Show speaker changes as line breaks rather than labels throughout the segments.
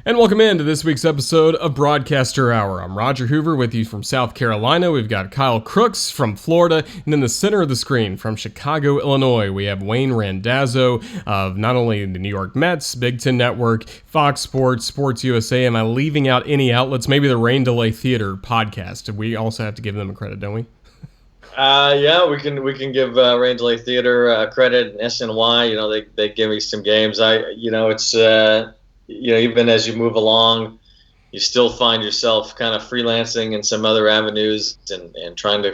And welcome into this week's episode of Broadcaster Hour. I'm Roger Hoover with you from South Carolina. We've got Kyle Crooks from Florida. And in the center of the screen from Chicago, Illinois, we have Wayne Randazzo of not only the New York Mets, Big Ten Network, Fox Sports, Sports USA. Am I leaving out any outlets? Maybe the Rain Delay Theater podcast. We also have to give them a credit, don't we?
Yeah, we can give Rain Delay Theater credit and SNY. They give me some games. Even as you move along, you still find yourself kind of freelancing in some other avenues and trying to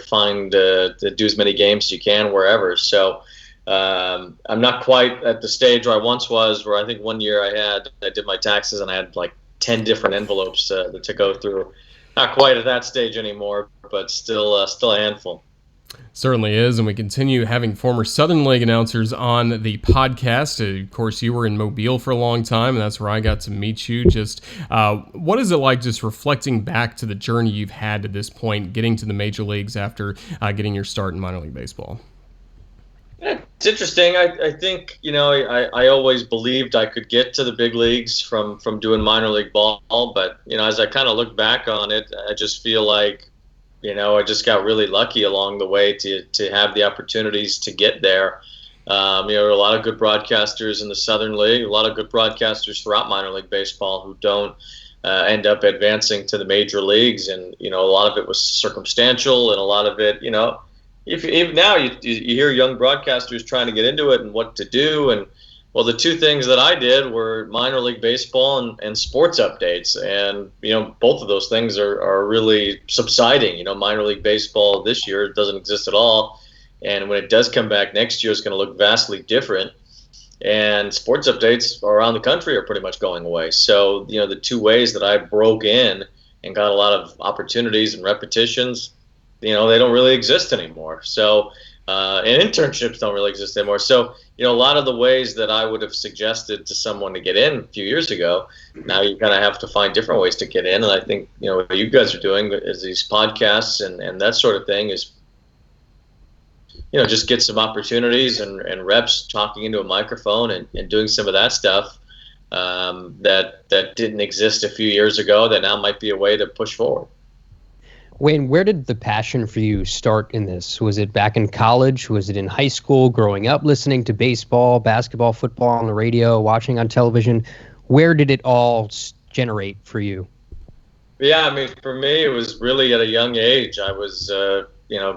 to do as many games as you can wherever. So I'm not quite at the stage where I once was, where I think one year I did my taxes and I had like 10 different envelopes to go through. Not quite at that stage anymore, but still a handful.
Certainly is, and we continue having former Southern League announcers on the podcast. Of course, you were in Mobile for a long time, and that's where I got to meet you. Just what is it like just reflecting back to the journey you've had to this point, getting to the major leagues after getting your start in minor league baseball?
Yeah, it's interesting. I think, I always believed I could get to the big leagues from doing minor league ball, but, as I kind of look back on it, I just feel like, I just got really lucky along the way to have the opportunities to get there. There are a lot of good broadcasters in the Southern League, a lot of good broadcasters throughout minor league baseball who don't end up advancing to the major leagues. And, a lot of it was circumstantial, and a lot of it, if now you hear young broadcasters trying to get into it and what to do. And, well, the two things that I did were minor league baseball and sports updates. And, both of those things are really subsiding. Minor league baseball this year doesn't exist at all. And when it does come back next year, it's going to look vastly different. And sports updates around the country are pretty much going away. So, the two ways that I broke in and got a lot of opportunities and repetitions, they don't really exist anymore. So, and internships don't really exist anymore. So, a lot of the ways that I would have suggested to someone to get in a few years ago, now you kind of have to find different ways to get in. And I think, what you guys are doing is these podcasts and that sort of thing is, just get some opportunities and reps talking into a microphone and doing some of that stuff that didn't exist a few years ago that now might be a way to push forward.
Wayne, where did the passion for you start in this? Was it back in college? Was it in high school, growing up, listening to baseball, basketball, football on the radio, watching on television? Where did it all generate for you?
Yeah, for me, it was really at a young age. I was,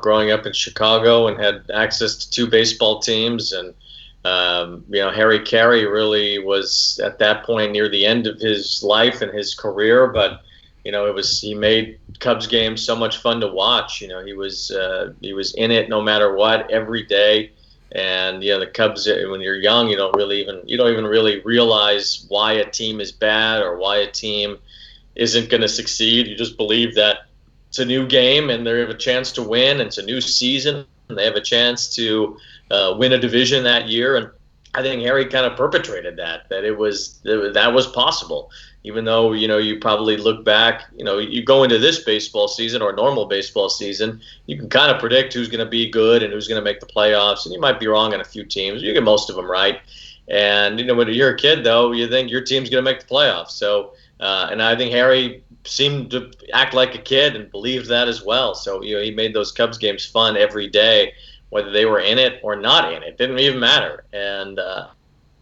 growing up in Chicago and had access to two baseball teams. And, Harry Carey really was at that point near the end of his life and his career. But, he made Cubs games so much fun to watch. He was in it no matter what every day. And the Cubs, when you're young, you don't even really realize why a team is bad or why a team isn't going to succeed. You just believe that it's a new game and they have a chance to win, and it's a new season and they have a chance to win a division that year. And I think Harry kind of perpetrated that was possible. Even though, you probably look back, you go into this baseball season or normal baseball season, you can kind of predict who's going to be good and who's going to make the playoffs. And you might be wrong on a few teams. You get most of them right. And, when you're a kid, though, you think your team's going to make the playoffs. So, and I think Harry seemed to act like a kid and believed that as well. So, he made those Cubs games fun every day, whether they were in it or not in it. Didn't even matter. And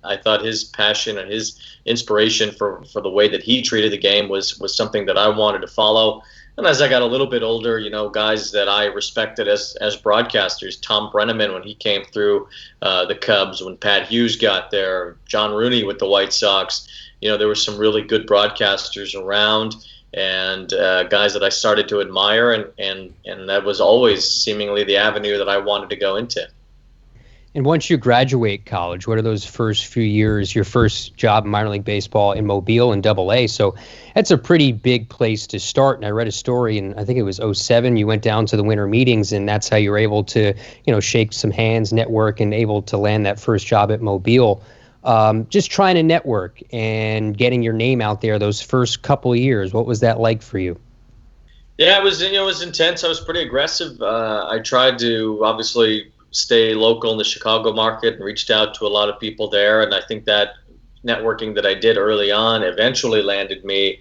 I thought his passion and his inspiration for the way that he treated the game was something that I wanted to follow. And as I got a little bit older, guys that I respected as broadcasters, Tom Brenneman when he came through the Cubs, when Pat Hughes got there, John Rooney with the White Sox, there were some really good broadcasters around, and guys that I started to admire, and that was always seemingly the avenue that I wanted to go into.
And once you graduate college, what are those first few years, your first job in minor league baseball in Mobile and Double-A? So that's a pretty big place to start. And I read a story, and I think it was 2007, you went down to the winter meetings, and that's how you were able to, shake some hands, network, and able to land that first job at Mobile. Just trying to network and getting your name out there those first couple of years. What was that like for you?
Yeah, it was intense. I was pretty aggressive. I tried to obviously stay local in the Chicago market and reached out to a lot of people there. And I think that, networking that I did early on eventually landed me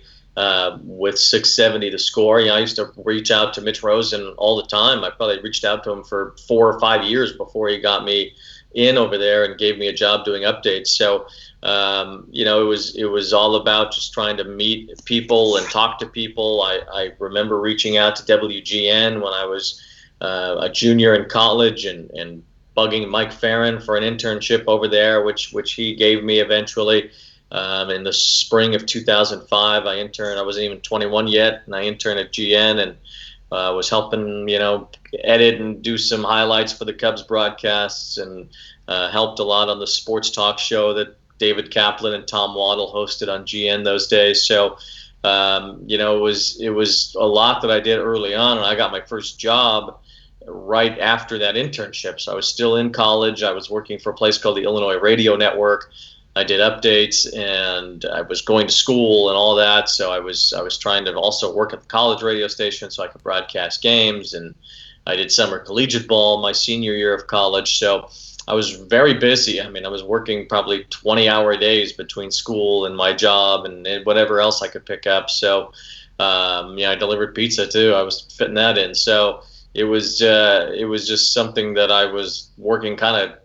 with 670 The Score. I used to reach out to Mitch Rosen all the time. I probably reached out to him for 4 or 5 years before he got me in over there and gave me a job doing updates. So, it was all about just trying to meet people and talk to people. I remember reaching out to WGN when I was a junior in college and bugging Mike Farron for an internship over there, which he gave me eventually. In the spring of 2005, I interned. I wasn't even 21 yet, and I interned at GN and was helping, edit and do some highlights for the Cubs broadcasts, and helped a lot on the sports talk show that David Kaplan and Tom Waddle hosted on GN those days. So, it was a lot that I did early on, and I got my first job right after that internship. So I was still in college. I was working for a place called the Illinois Radio Network. I did updates, and I was going to school and all that. So I was trying to also work at the college radio station so I could broadcast games. And I did summer collegiate ball my senior year of college. So I was very busy. I mean, I was working probably 20-hour days between school and my job and whatever else I could pick up. So, I delivered pizza too. I was fitting that in. So it was just something that I was working kind of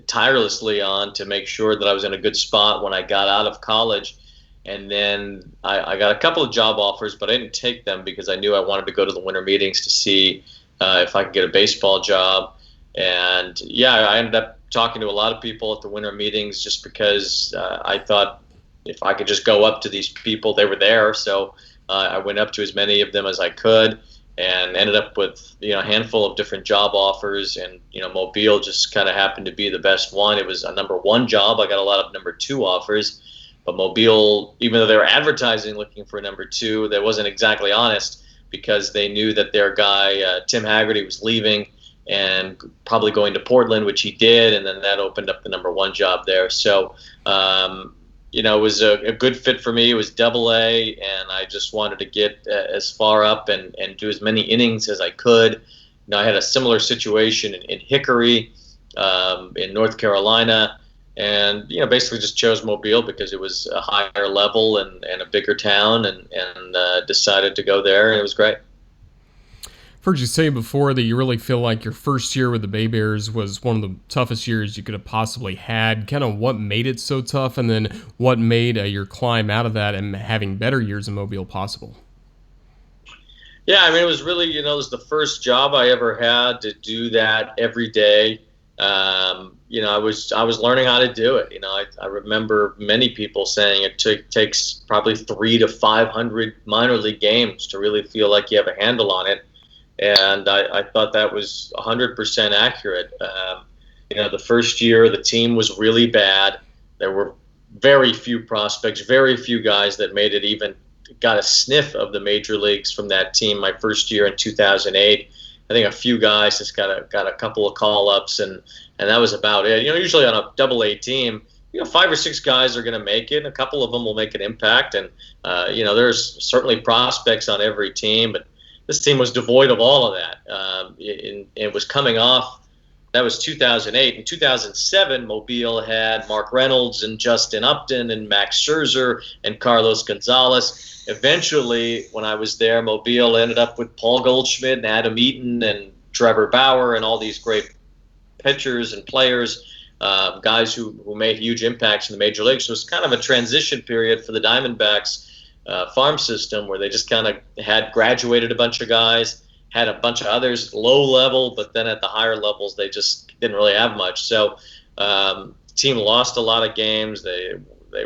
tirelessly on to make sure that I was in a good spot when I got out of college. And then I got a couple of job offers, but I didn't take them because I knew I wanted to go to the winter meetings to see if I could get a baseball job. And I ended up talking to a lot of people at the winter meetings just because I thought if I could just go up to these people, they were there. So I went up to as many of them as I could, and ended up with a handful of different job offers. And Mobile just kind of happened to be the best one. It was a number one job. I got a lot of number two offers, but Mobile, even though they were advertising looking for a number two, that wasn't exactly honest, because they knew that their guy Tim Haggerty was leaving and probably going to Portland, which he did, and then that opened up the number one job there. So it was a good fit for me. It was Double-A, and I just wanted to get as far up and do as many innings as I could. I had a similar situation in Hickory, in North Carolina, and basically just chose Mobile because it was a higher level and a bigger town, and decided to go there, and it was great.
I've heard you say before that you really feel like your first year with the Bay Bears was one of the toughest years you could have possibly had. Kind of what made it so tough, and then what made your climb out of that and having better years in Mobile possible?
Yeah, I mean, it was really, it was the first job I ever had to do that every day. I was learning how to do it. I remember many people saying it takes probably 300 to 500 minor league games to really feel like you have a handle on it. And I thought that was 100% accurate. The first year, the team was really bad. There were very few prospects, very few guys that made it even got a sniff of the major leagues from that team my first year in 2008. I think a few guys just got a couple of call-ups, and that was about it. Usually on a Double-A team, 5 or 6 guys are going to make it, and a couple of them will make an impact. And, there's certainly prospects on every team, but this team was devoid of all of that. It was coming off. That was 2008. In 2007, Mobile had Mark Reynolds and Justin Upton and Max Scherzer and Carlos Gonzalez. Eventually, when I was there, Mobile ended up with Paul Goldschmidt and Adam Eaton and Trevor Bauer and all these great pitchers and players, guys who made huge impacts in the major leagues. So it was kind of a transition period for the Diamondbacks farm system, where they just kind of had graduated a bunch of guys, had a bunch of others low level, but then at the higher levels they just didn't really have much. So the team lost a lot of games. They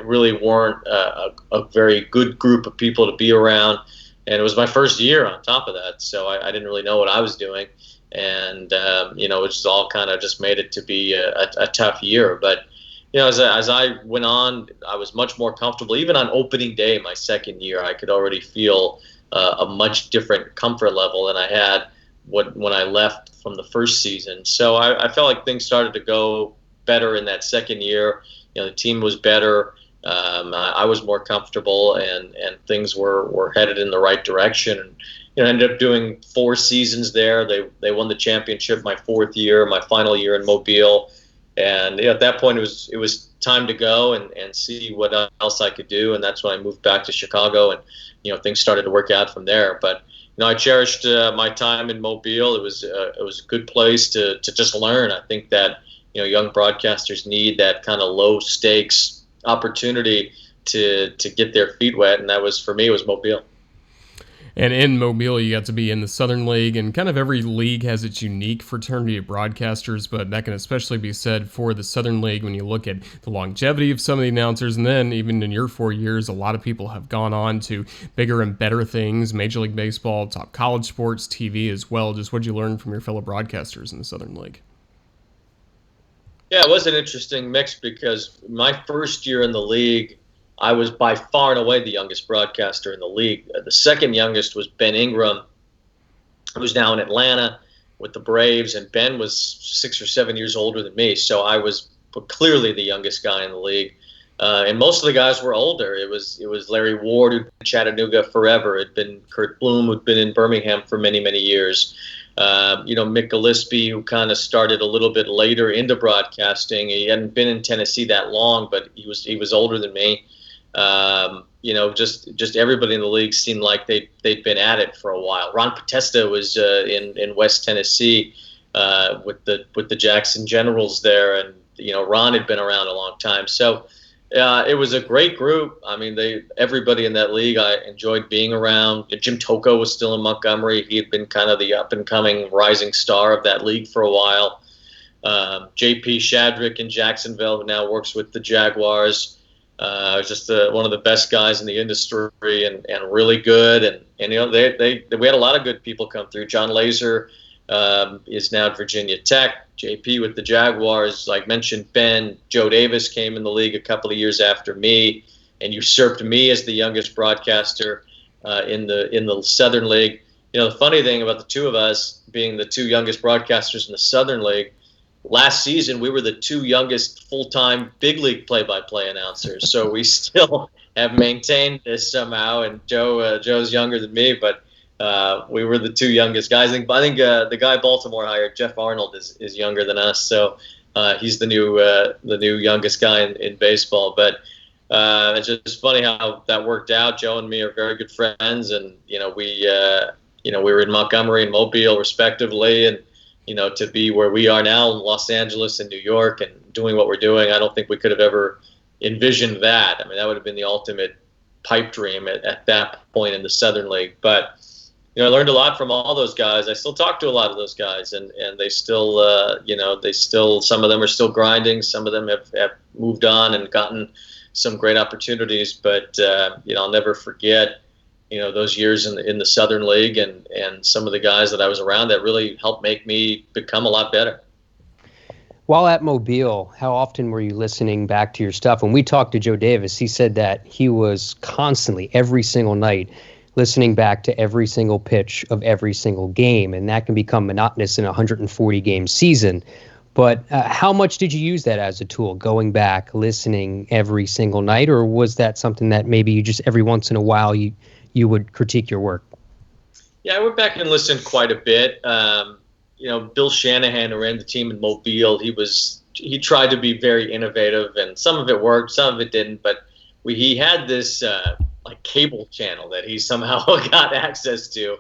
really weren't a very good group of people to be around, and it was my first year on top of that, so I didn't really know what I was doing, and it just all kind of just made it to be a tough year. But as I went on, I was much more comfortable. Even on opening day, my second year, I could already feel a much different comfort level than I had when I left from the first season. So I felt like things started to go better in that second year. The team was better. I was more comfortable, and things were headed in the right direction. And ended up doing 4 seasons there. They won the championship my 4th year, my final year in Mobile. And at that point, it was time to go and see what else I could do. And that's when I moved back to Chicago, and things started to work out from there. But I cherished my time in Mobile. It was a good place to just learn. I think that young broadcasters need that kind of low stakes opportunity to get their feet wet, and that was, for me, it was Mobile.
And in Mobile, you got to be in the Southern League, and kind of every league has its unique fraternity of broadcasters, but that can especially be said for the Southern League when you look at the longevity of some of the announcers. And then even in your 4 years, a lot of people have gone on to bigger and better things, Major League Baseball, top college sports, TV as well. Just what you learn from your fellow broadcasters in the Southern League?
Yeah, it was an interesting mix because my first year in the league, I was by far and away the youngest broadcaster in the league. The second youngest was Ben Ingram, who's now in Atlanta with the Braves, and Ben was 6 or 7 years older than me, so I was clearly the youngest guy in the league. And most of the guys were older. It was Larry Ward, who'd been in Chattanooga forever. It had been Kurt Bloom, who'd been in Birmingham for many, many years. Mick Gillespie, who kind of started a little bit later into broadcasting. He hadn't been in Tennessee that long, but he was older than me. Just everybody in the league seemed like they'd been at it for a while. Ron Potesta was in West Tennessee with the Jackson Generals there, and Ron had been around a long time. So it was a great group. I mean, everybody in that league I enjoyed being around. Jim Tocco was still in Montgomery. He had been kind of the up and coming rising star of that league for a while. J.P. Shadrick in Jacksonville, who now works with the Jaguars. Just one of the best guys in the industry, and really good. And we had a lot of good people come through. John Laser is now at Virginia Tech. JP with the Jaguars. Like mentioned, Ben, Joe Davis came in the league a couple of years after me and usurped me as the youngest broadcaster in the Southern League. The funny thing about the two of us being the two youngest broadcasters in the Southern League, last season we were the two youngest full-time big league play-by-play announcers. So we still have maintained this somehow. And Joe's younger than me, but we were the two youngest guys. I think the guy Baltimore hired, Jeff Arnold, is younger than us. So he's the new youngest guy in baseball. But it's just funny how that worked out. Joe and me are very good friends, and we were in Montgomery and Mobile respectively, and to be where we are now in Los Angeles and New York and doing what we're doing, I don't think we could have ever envisioned that. I mean, that would have been the ultimate pipe dream at that point in the Southern League. But I learned a lot from all those guys. I still talk to a lot of those guys, and they still, some of them are still grinding. Some of them have moved on and gotten some great opportunities. But I'll never forget those years in the Southern League and some of the guys that I was around that really helped make me become a lot better.
While at Mobile, how often were you listening back to your stuff? When we talked to Joe Davis, he said that he was constantly, every single night, listening back to every single pitch of every single game, and that can become monotonous in a 140-game season. But how much did you use that as a tool, going back, listening every single night, or was that something that maybe you just every once in a while you would critique your work?
Yeah, I went back and listened quite a bit. Bill Shanahan, who ran the team in Mobile, he tried to be very innovative, and some of it worked, some of it didn't. But he had this cable channel that he somehow got access to,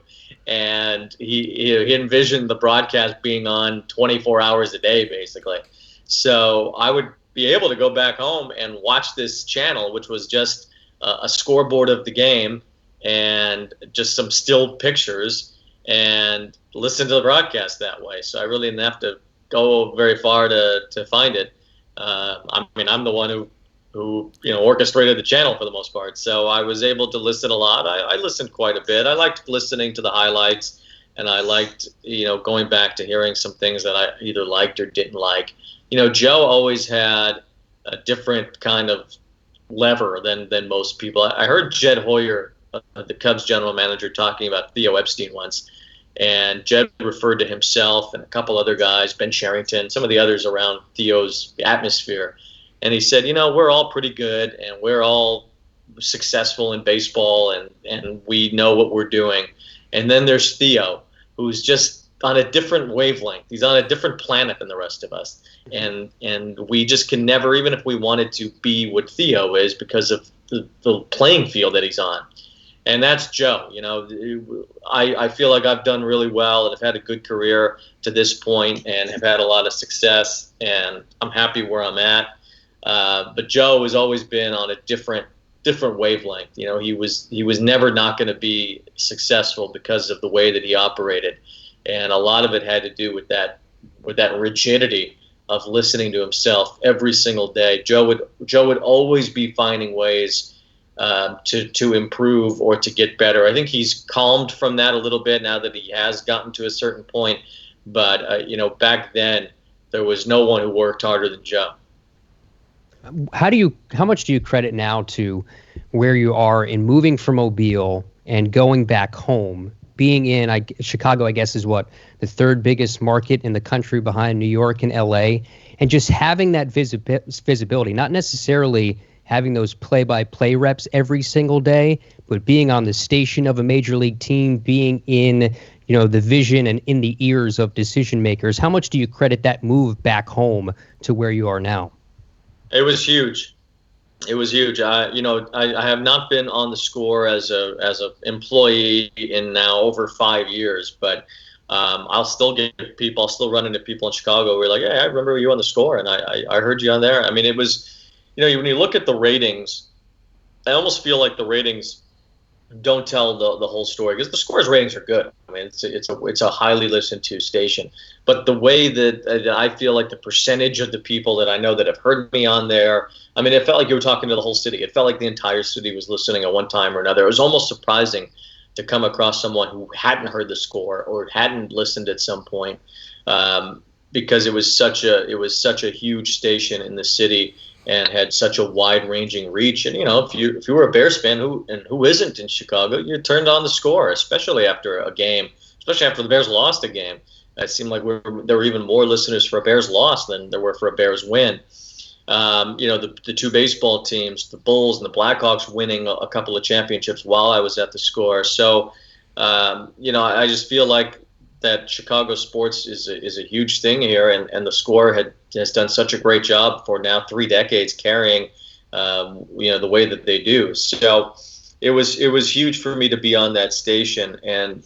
and he envisioned the broadcast being on 24 hours a day, basically. So I would be able to go back home and watch this channel, which was just a scoreboard of the game and just some still pictures, and listen to the broadcast that way. So I really didn't have to go very far to find it. I'm the one who orchestrated the channel for the most part. So I was able to listen a lot. I listened quite a bit. I liked listening to the highlights, and I liked, going back to hearing some things that I either liked or didn't like. Joe always had a different kind of lever than most people. I heard Jed Hoyer, the Cubs general manager, talking about Theo Epstein once, and Jed referred to himself and a couple other guys, Ben Sherrington, some of the others around Theo's atmosphere. And he said, we're all pretty good, and we're all successful in baseball, and we know what we're doing. And then there's Theo, who's just on a different wavelength. He's on a different planet than the rest of us, and we just can never, even if we wanted to, be what Theo is because of the playing field that he's on. And that's Joe. I feel like I've done really well and have had a good career to this point and have had a lot of success, and I'm happy where I'm at. But Joe has always been on a different wavelength. He was never not going to be successful because of the way that he operated, and a lot of it had to do with that rigidity of listening to himself every single day. Joe would always be finding ways to improve or to get better. I think he's calmed from that a little bit now that he has gotten to a certain point. But back then there was no one who worked harder than Joe.
How much do you credit now to where you are in moving from Mobile and going back home, being in Chicago, I guess, is what, the third biggest market in the country behind New York and LA, and just having that visibility, not necessarily having those play-by-play reps every single day, but being on the station of a major league team, being in the vision and in the ears of decision makers. How much do you credit that move back home to where you are now?
It was huge. It was huge. I have not been on the Score as a employee in now over 5 years, but I'll still run into people in Chicago who are like, "Hey, I remember you on the Score, and I heard you on there." I mean, it was, when you look at the ratings, I almost feel like the ratings don't tell the whole story, because the Score's ratings are good. I mean, it's a highly listened to station, but the way that I feel like the percentage of the people that I know that have heard me on there, I mean, it felt like you were talking to the whole city. It felt like the entire city was listening at one time or another. It was almost surprising to come across someone who hadn't heard the Score or hadn't listened at some point, because it was such a huge station in the city and had such a wide-ranging reach. And if you were a Bears fan, who isn't in Chicago, you turned on the Score, especially after a game, especially after the Bears lost a game. It seemed like there were even more listeners for a Bears loss than there were for a Bears win. The two baseball teams, the Bulls and the Blackhawks, winning a couple of championships while I was at the Score. So, I just feel like that Chicago sports is a huge thing here, and the Score has done such a great job for now 3 decades carrying, the way that they do. So it was huge for me to be on that station, and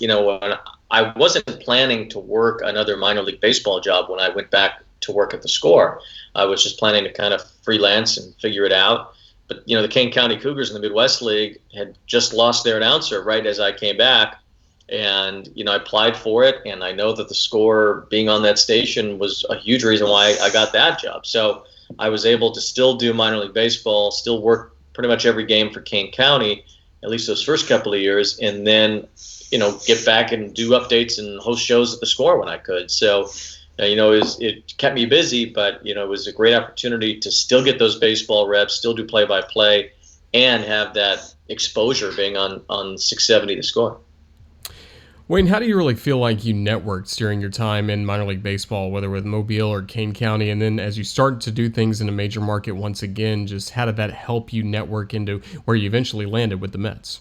I wasn't planning to work another minor league baseball job when I went back to work at the Score. I was just planning to kind of freelance and figure it out. But the Kane County Cougars in the Midwest League had just lost their announcer right as I came back. And, I applied for it, and I know that the Score being on that station was a huge reason why I got that job. So I was able to still do minor league baseball, still work pretty much every game for Kane County, at least those first couple of years, and then, get back and do updates and host shows at the Score when I could. So, it kept me busy, but, it was a great opportunity to still get those baseball reps, still do play-by-play, and have that exposure being on 670 The Score.
Wayne, how do you really feel like you networked during your time in minor league baseball, whether with Mobile or Kane County? And then as you start to do things in a major market once again, just how did that help you network into where you eventually landed with the Mets?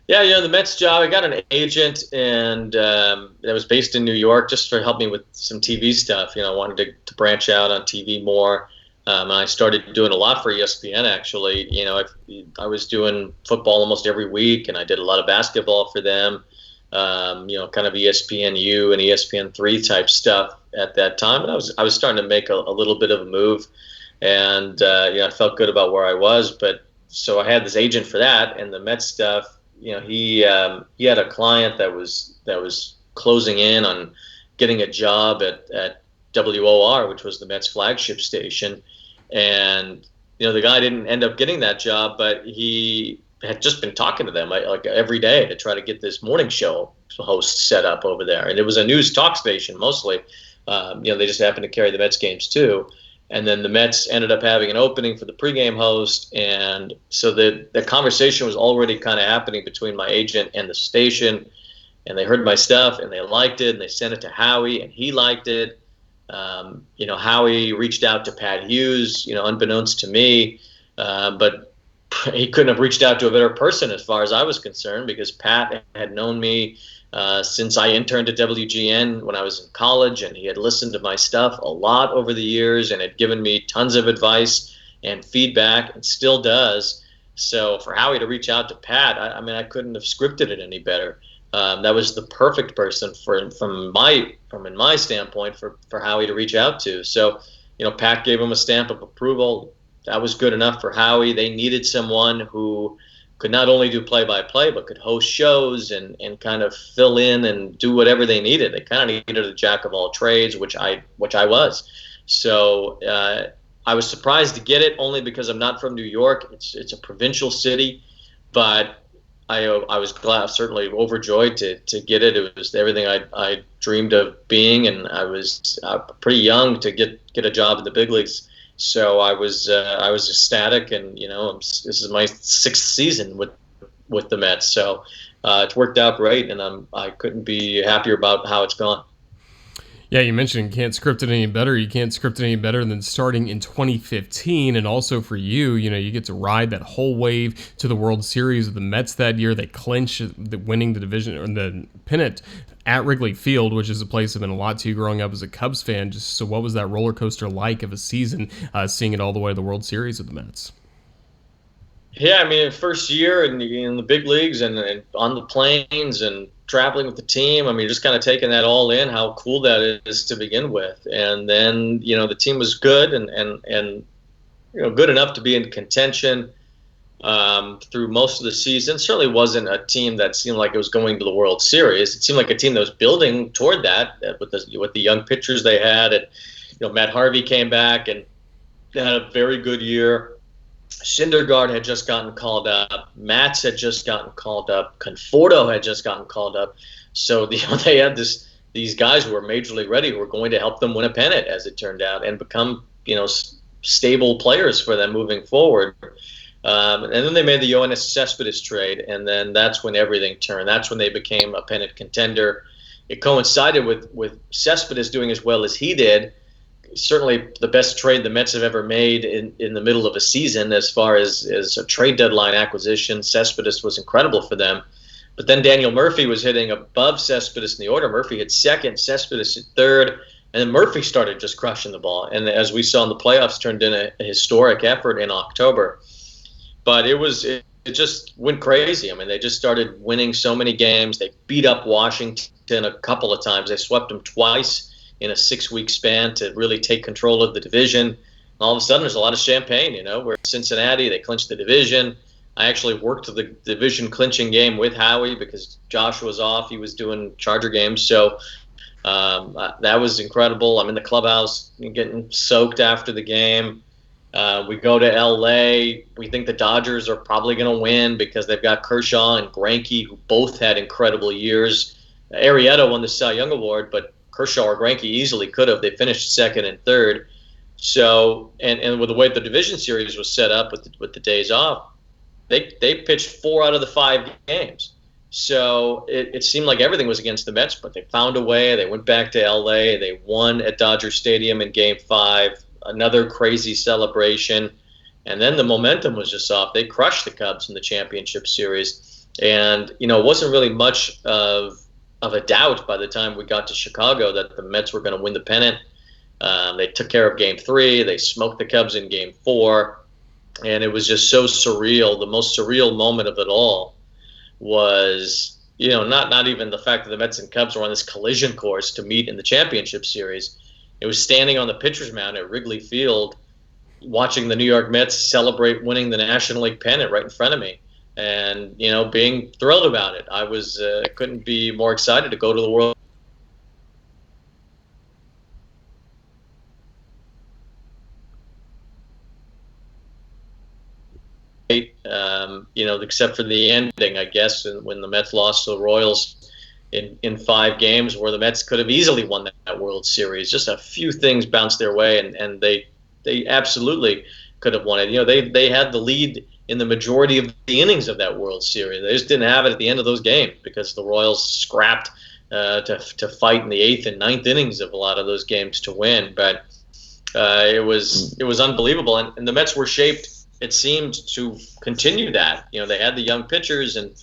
Yeah, the Mets job, I got an agent, and that was based in New York, just to help me with some TV stuff. I wanted to branch out on TV more. And I started doing a lot for ESPN, actually. I was doing football almost every week, and I did a lot of basketball for them. Kind of ESPNU and ESPN3 type stuff at that time. And I was starting to make a little bit of a move, and I felt good about where I was. But so I had this agent for that, and the Mets stuff. He had a client that was closing in on getting a job at WOR, which was the Mets flagship station, and the guy didn't end up getting that job, but he had just been talking to them like every day to try to get this morning show host set up over there. And it was a news talk station mostly. They just happened to carry the Mets games too. And then the Mets ended up having an opening for the pregame host. And so the conversation was already kind of happening between my agent and the station. And they heard my stuff and they liked it, and they sent it to Howie and he liked it. Howie reached out to Pat Hughes, unbeknownst to me. But he couldn't have reached out to a better person as far as I was concerned, because Pat had known me since I interned at WGN when I was in college, and he had listened to my stuff a lot over the years and had given me tons of advice and feedback, and still does. So for Howie to reach out to Pat, I mean, I couldn't have scripted it any better. That was the perfect person from my standpoint for Howie to reach out to. So, Pat gave him a stamp of approval. That was good enough for Howie. They needed someone who could not only do play-by-play, but could host shows and kind of fill in and do whatever they needed. They kind of needed a jack of all trades, which I was. So I was surprised to get it, only because I'm not from New York. It's a provincial city, but I was glad, certainly overjoyed to get it. It was everything I dreamed of being, and I was pretty young to get a job in the big leagues. So I was ecstatic, and this is my 6th season with the Mets. So it's worked out great, and I couldn't be happier about how it's gone.
Yeah, you mentioned you can't script it any better. You can't script it any better than starting in 2015. And also for you, you get to ride that whole wave to the World Series with the Mets that year. They clinch winning the division or the pennant at Wrigley Field, which is a place I've been a lot to growing up as a Cubs fan. Just so what was that roller coaster like of a season, seeing it all the way to the World Series with the Mets?
Yeah, I mean, first year in the big leagues and on the planes and traveling with the team, I mean, just kind of taking that all in, how cool that is to begin with. And then, the team was good and good enough to be in contention through most of the season. Certainly wasn't a team that seemed like it was going to the World Series. It seemed like a team that was building toward that with the young pitchers they had. And, Matt Harvey came back and had a very good year. Syndergaard had just gotten called up. Matz had just gotten called up. Conforto had just gotten called up. So they had these guys who were major league ready, who were going to help them win a pennant, as it turned out, and become stable players for them moving forward. And then they made the Yoenis Cespedes trade, and then that's when everything turned. That's when they became a pennant contender. It coincided with Cespedes doing as well as he did. Certainly the best trade the Mets have ever made in the middle of a season as far as a trade deadline acquisition. Cespedes was incredible for them. But then Daniel Murphy was hitting above Cespedes in the order. Murphy hit second, Cespedes hit third, and then Murphy started just crushing the ball. And as we saw in the playoffs, turned in a historic effort in October. But it just went crazy. I mean, they just started winning so many games. They beat up Washington a couple of times. They swept them twice in a 6-week span to really take control of the division. All of a sudden, there's a lot of champagne, We're Cincinnati, they clinched the division. I actually worked the division clinching game with Howie because Josh was off. He was doing Charger games. So that was incredible. I'm in the clubhouse getting soaked after the game. We go to L.A. We think the Dodgers are probably going to win because they've got Kershaw and Greinke, who both had incredible years. Arrieta won the Cy Young Award, but Kershaw or Greinke easily could have. They finished second and third. So, and with the way the division series was set up with the days off, they pitched 4 out of the 5 games. So it seemed like everything was against the Mets, but they found a way. They went back to L.A. They won at Dodger Stadium in Game 5. Another crazy celebration. And then the momentum was just off. They crushed the Cubs in the championship series. And, it wasn't really much of a doubt by the time we got to Chicago that the Mets were going to win the pennant. They took care of Game 3. They smoked the Cubs in Game 4. And it was just so surreal. The most surreal moment of it all was, not even the fact that the Mets and Cubs were on this collision course to meet in the championship series. It was standing on the pitcher's mound at Wrigley Field, watching the New York Mets celebrate winning the National League pennant right in front of me. And, being thrilled about it. I was couldn't be more excited to go to the World. Except for the ending, I guess, when the Mets lost to the Royals in 5 games, where the Mets could have easily won that World Series. Just a few things bounced their way, and they absolutely could have won it. They had the lead in the majority of the innings of that World Series. They just didn't have it at the end of those games because the Royals scrapped to fight in the 8th and 9th innings of a lot of those games to win. But it was unbelievable, and the Mets were shaped it seemed to continue that. They had the young pitchers, and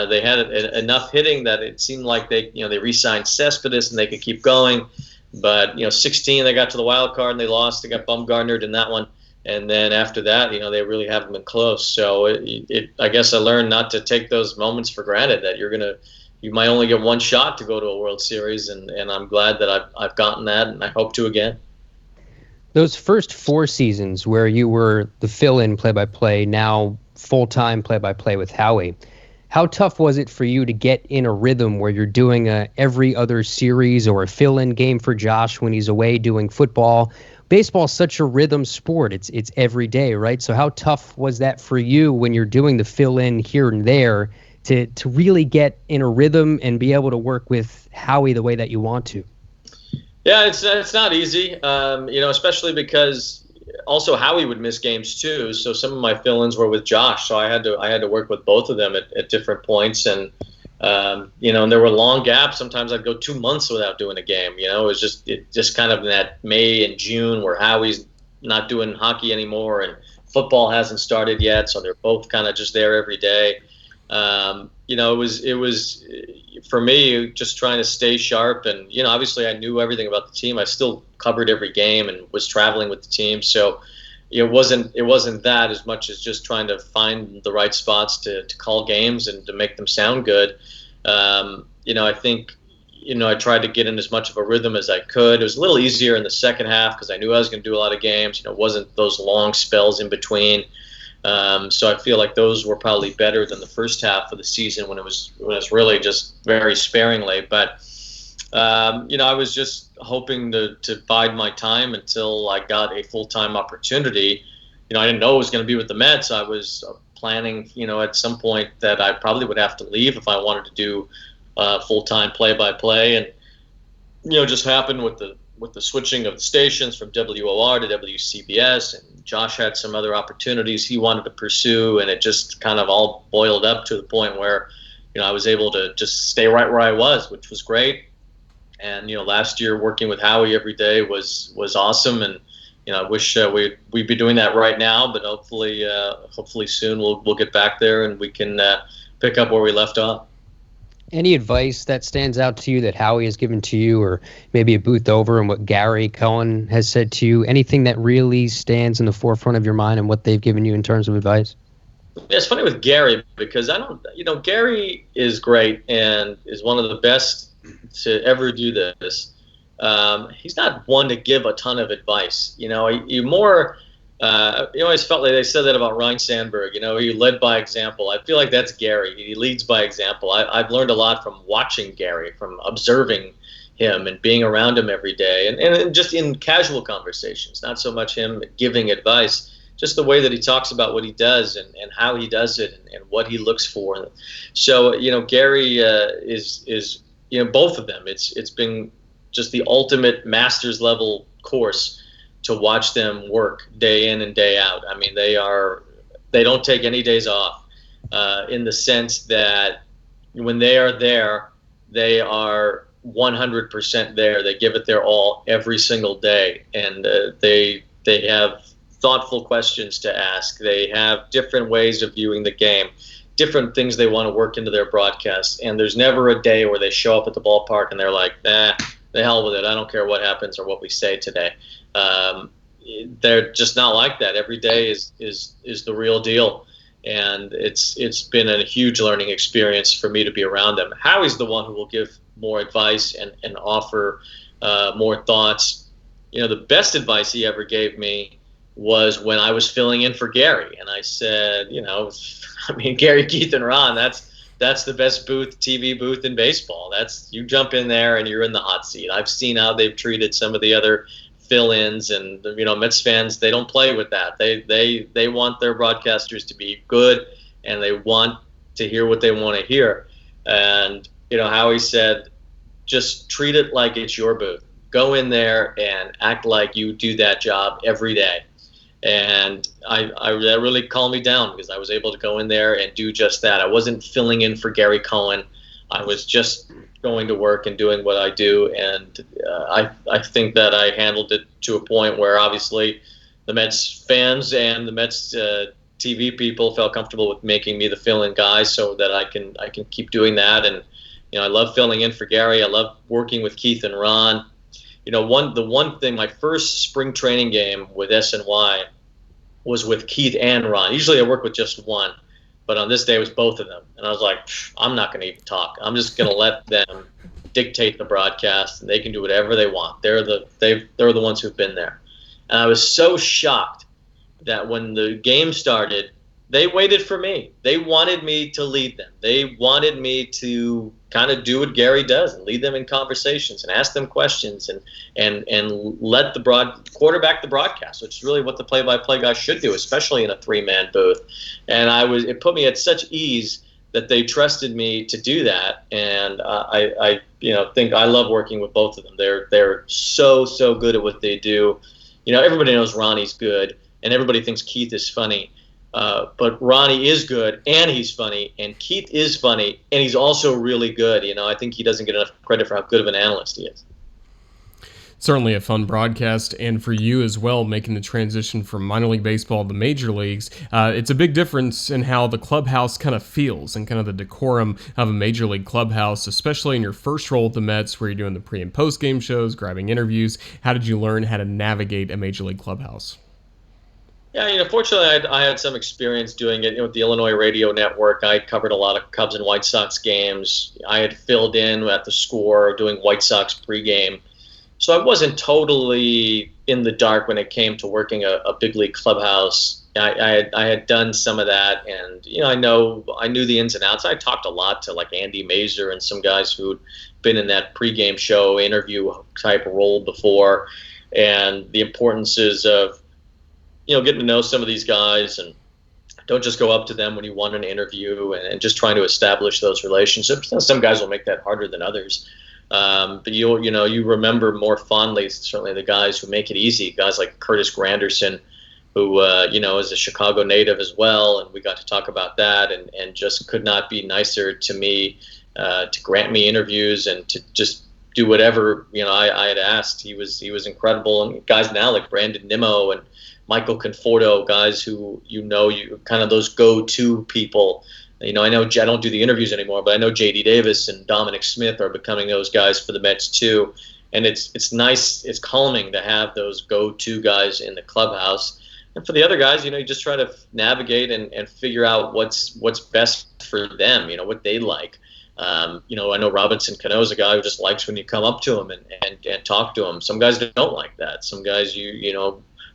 they had enough hitting that it seemed like they re-signed Cespedes and they could keep going. But 16, they got to the wild card and they lost. They got Bumgarnered in that one, and then after that, they really haven't been close. So I guess I learned not to take those moments for granted, that you might only get one shot to go to a World Series, and I'm glad that I've gotten that, and I hope to again.
Those first 4 seasons where you were the fill-in play-by-play, now full-time play-by-play with Howie, how tough was it for you to get in a rhythm where you're doing a every other series or a fill-in game for Josh when he's away doing football? Baseball's such a rhythm sport. It's every day, right? So how tough was that for you when you're doing the fill-in here and there to really get in a rhythm and be able to work with Howie the way that you want to?
Yeah, it's not easy, especially because also Howie would miss games too. So some of my fill-ins were with Josh, so I had to work with both of them at different points, and and there were long gaps. Sometimes I'd go 2 months without doing a game. It was just kind of in that May and June where Howie's not doing hockey anymore and football hasn't started yet, so they're both kind of just there every day. It was for me just trying to stay sharp, and obviously I knew everything about the team. I still covered every game and was traveling with the team, so it wasn't that as much as just trying to find the right spots to call games and to make them sound good. I think I tried to get in as much of a rhythm as I could. It was a little easier in the second half because I knew I was going to do a lot of games. It wasn't those long spells in between. So I feel like those were probably better than the first half of the season when it was really just very sparingly. But I was just hoping to bide my time until I got a full-time opportunity. I didn't know it was going to be with the Mets. I was planning, at some point that I probably would have to leave if I wanted to do full-time play-by-play, and just happened with the switching of the stations from WOR to WCBS, and Josh had some other opportunities he wanted to pursue, and it just kind of all boiled up to the point where, I was able to just stay right where I was, which was great. And, last year working with Howie every day was awesome, and, I wish we'd be doing that right now, but hopefully soon we'll get back there and we can pick up where we left off.
Any advice that stands out to you that Howie has given to you, or maybe a booth over and what Gary Cohen has said to you? Anything that really stands in the forefront of your mind and what they've given you in terms of advice?
Yeah, it's funny with Gary because Gary is great and is one of the best to ever do this. He's not one to give a ton of advice. You always felt like they said that about Ryan Sandberg. He led by example. I feel like that's Gary. He leads by example. I've learned a lot from watching Gary, from observing him and being around him every day, and just in casual conversations, not so much him giving advice, just the way that he talks about what he does and how he does it and what he looks for. So, Gary is both of them. It's been just the ultimate master's level course to watch them work day in and day out. I mean, they don't take any days off, in the sense that when they are there, they are 100% there. They give it their all every single day, and they have thoughtful questions to ask. They have different ways of viewing the game, different things they want to work into their broadcasts, and there's never a day where they show up at the ballpark and they're like, the hell with it. I don't care what happens or what we say today. They're just not like that. Every day is the real deal, and it's been a huge learning experience for me to be around them. Howie's the one who will give more advice and offer more thoughts. The best advice he ever gave me was when I was filling in for Gary, and I said, Gary, Keith, and Ron, that's the best TV booth in baseball. You jump in there and you're in the hot seat. I've seen how they've treated some of the other fill-ins, and Mets fans, they don't play with that. They want their broadcasters to be good, and they want to hear what they want to hear. And Howie said, just treat it like it's your booth. Go in there and act like you do that job every day. And that really calmed me down because I was able to go in there and do just that. I wasn't filling in for Gary Cohen. I was just going to work and doing what I do, and I think that I handled it to a point where obviously, the Mets fans and the Mets TV people felt comfortable with making me the fill-in guy, so that I can keep doing that. And I love filling in for Gary. I love working with Keith and Ron. The one thing, my first spring training game with SNY was with Keith and Ron. Usually I work with just one, but on this day it was both of them. And I was like, I'm not going to even talk. I'm just going to let them dictate the broadcast, and they can do whatever they want. They're the ones who've been there. And I was so shocked that when the game started, they waited for me. They wanted me to lead them. They wanted me to kind of do what Gary does and lead them in conversations and ask them questions and let the quarterback the broadcast, which is really what the play-by-play guy should do, especially in a three-man booth. And it put me at such ease that they trusted me to do that. And I think I love working with both of them. They're so good at what they do. Everybody knows Ronnie's good, and everybody thinks Keith is funny. But Ronnie is good, and he's funny, and Keith is funny, and he's also really good. I think he doesn't get enough credit for how good of an analyst he is.
Certainly a fun broadcast, and for you as well, making the transition from minor league baseball to major leagues. It's a big difference in how the clubhouse kind of feels and kind of the decorum of a major league clubhouse, especially in your first role at the Mets, where you're doing the pre- and post-game shows, grabbing interviews. How did you learn how to navigate a major league clubhouse?
Yeah, fortunately, I had some experience doing it with the Illinois radio network. I covered a lot of Cubs and White Sox games. I had filled in at the Score doing White Sox pregame. So I wasn't totally in the dark when it came to working a big league clubhouse. I had done some of that, and I knew the ins and outs. I talked a lot to like Andy Mazer and some guys who'd been in that pregame show interview type role before, and the importances of getting to know some of these guys, and don't just go up to them when you want an interview, and just trying to establish those relationships. Now, some guys will make that harder than others. But you remember more fondly, certainly, the guys who make it easy, guys like Curtis Granderson, who, is a Chicago native as well. And we got to talk about that, and just could not be nicer to me, to grant me interviews and to just do whatever, I had asked. He was incredible. And guys now like Brandon Nimmo and Michael Conforto, guys who you kind of those go-to people. I don't do the interviews anymore, but I know J.D. Davis and Dominic Smith are becoming those guys for the Mets too. And it's nice, it's calming to have those go-to guys in the clubhouse. And for the other guys, you just try to navigate and figure out what's best for them, what they like. I know Robinson Cano is a guy who just likes when you come up to him and talk to him. Some guys don't like that. Some guys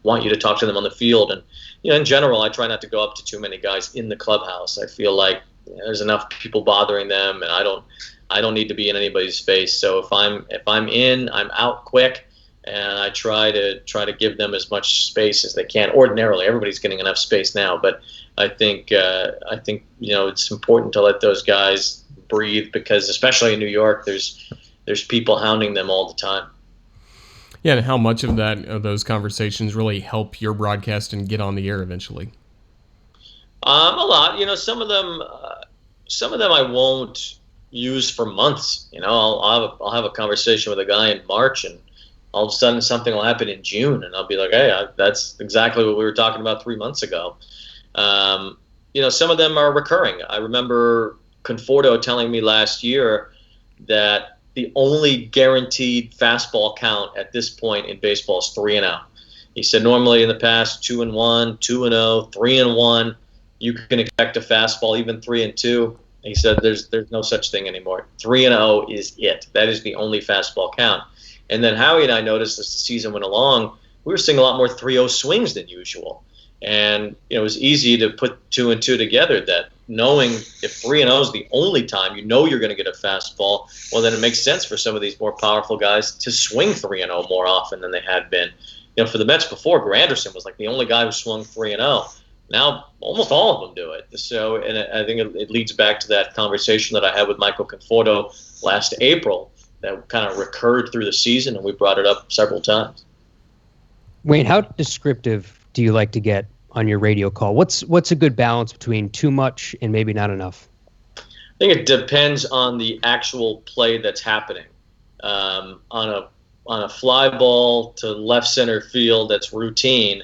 want you to talk to them on the field. And in general, I try not to go up to too many guys in the clubhouse. I feel like there's enough people bothering them, and I don't need to be in anybody's face. So if I'm in, I'm out quick, and I try to give them as much space as they can. Ordinarily, everybody's getting enough space now, but I think it's important to let those guys breathe, because especially in New York, there's people hounding them all the time.
Yeah, and how much of those conversations really help your broadcast and get on the air eventually?
A lot. Some of them I won't use for months. I'll have a conversation with a guy in March, and all of a sudden something will happen in June, and I'll be like, hey, that's exactly what we were talking about 3 months ago. Some of them are recurring. I remember Conforto telling me last year that the only guaranteed fastball count at this point in baseball is 3-0. He said normally in the past 2-1, 2-0, 3-1, you can expect a fastball, even 3-2. He said there's no such thing anymore. 3-0 is it. That is the only fastball count. And then Howie and I noticed as the season went along, we were seeing a lot more 3-0 swings than usual. And it was easy to put 2 and 2 together, that knowing if 3-0 is the only time you're going to get a fastball, well, then it makes sense for some of these more powerful guys to swing 3-0 more often than they had been. For the Mets before, Granderson was like the only guy who swung 3-0. Now almost all of them do it. So, and I think it leads back to that conversation that I had with Michael Conforto last April that kind of recurred through the season, and we brought it up several times.
Wayne, how descriptive do you like to get on your radio call? What's a good balance between too much and maybe not enough?
I think it depends on the actual play that's happening. On a fly ball to left center field that's routine,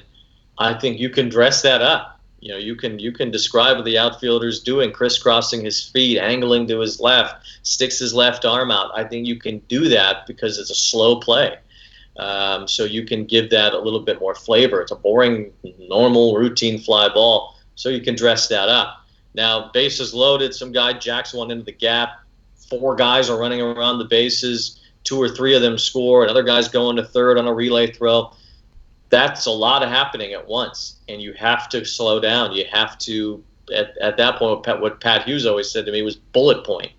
I think you can dress that up. You can describe what the outfielder's doing, crisscrossing his feet, angling to his left, sticks his left arm out. I think you can do that because it's a slow play. So you can give that a little bit more flavor. It's a boring, normal, routine fly ball, so you can dress that up. Now, bases loaded, some guy jacks one into the gap. 4 guys are running around the bases. 2 or 3 of them score. Another guy's going to third on a relay throw. That's a lot of happening at once, and you have to slow down. You have to, at that point, what Pat Hughes always said to me was bullet point.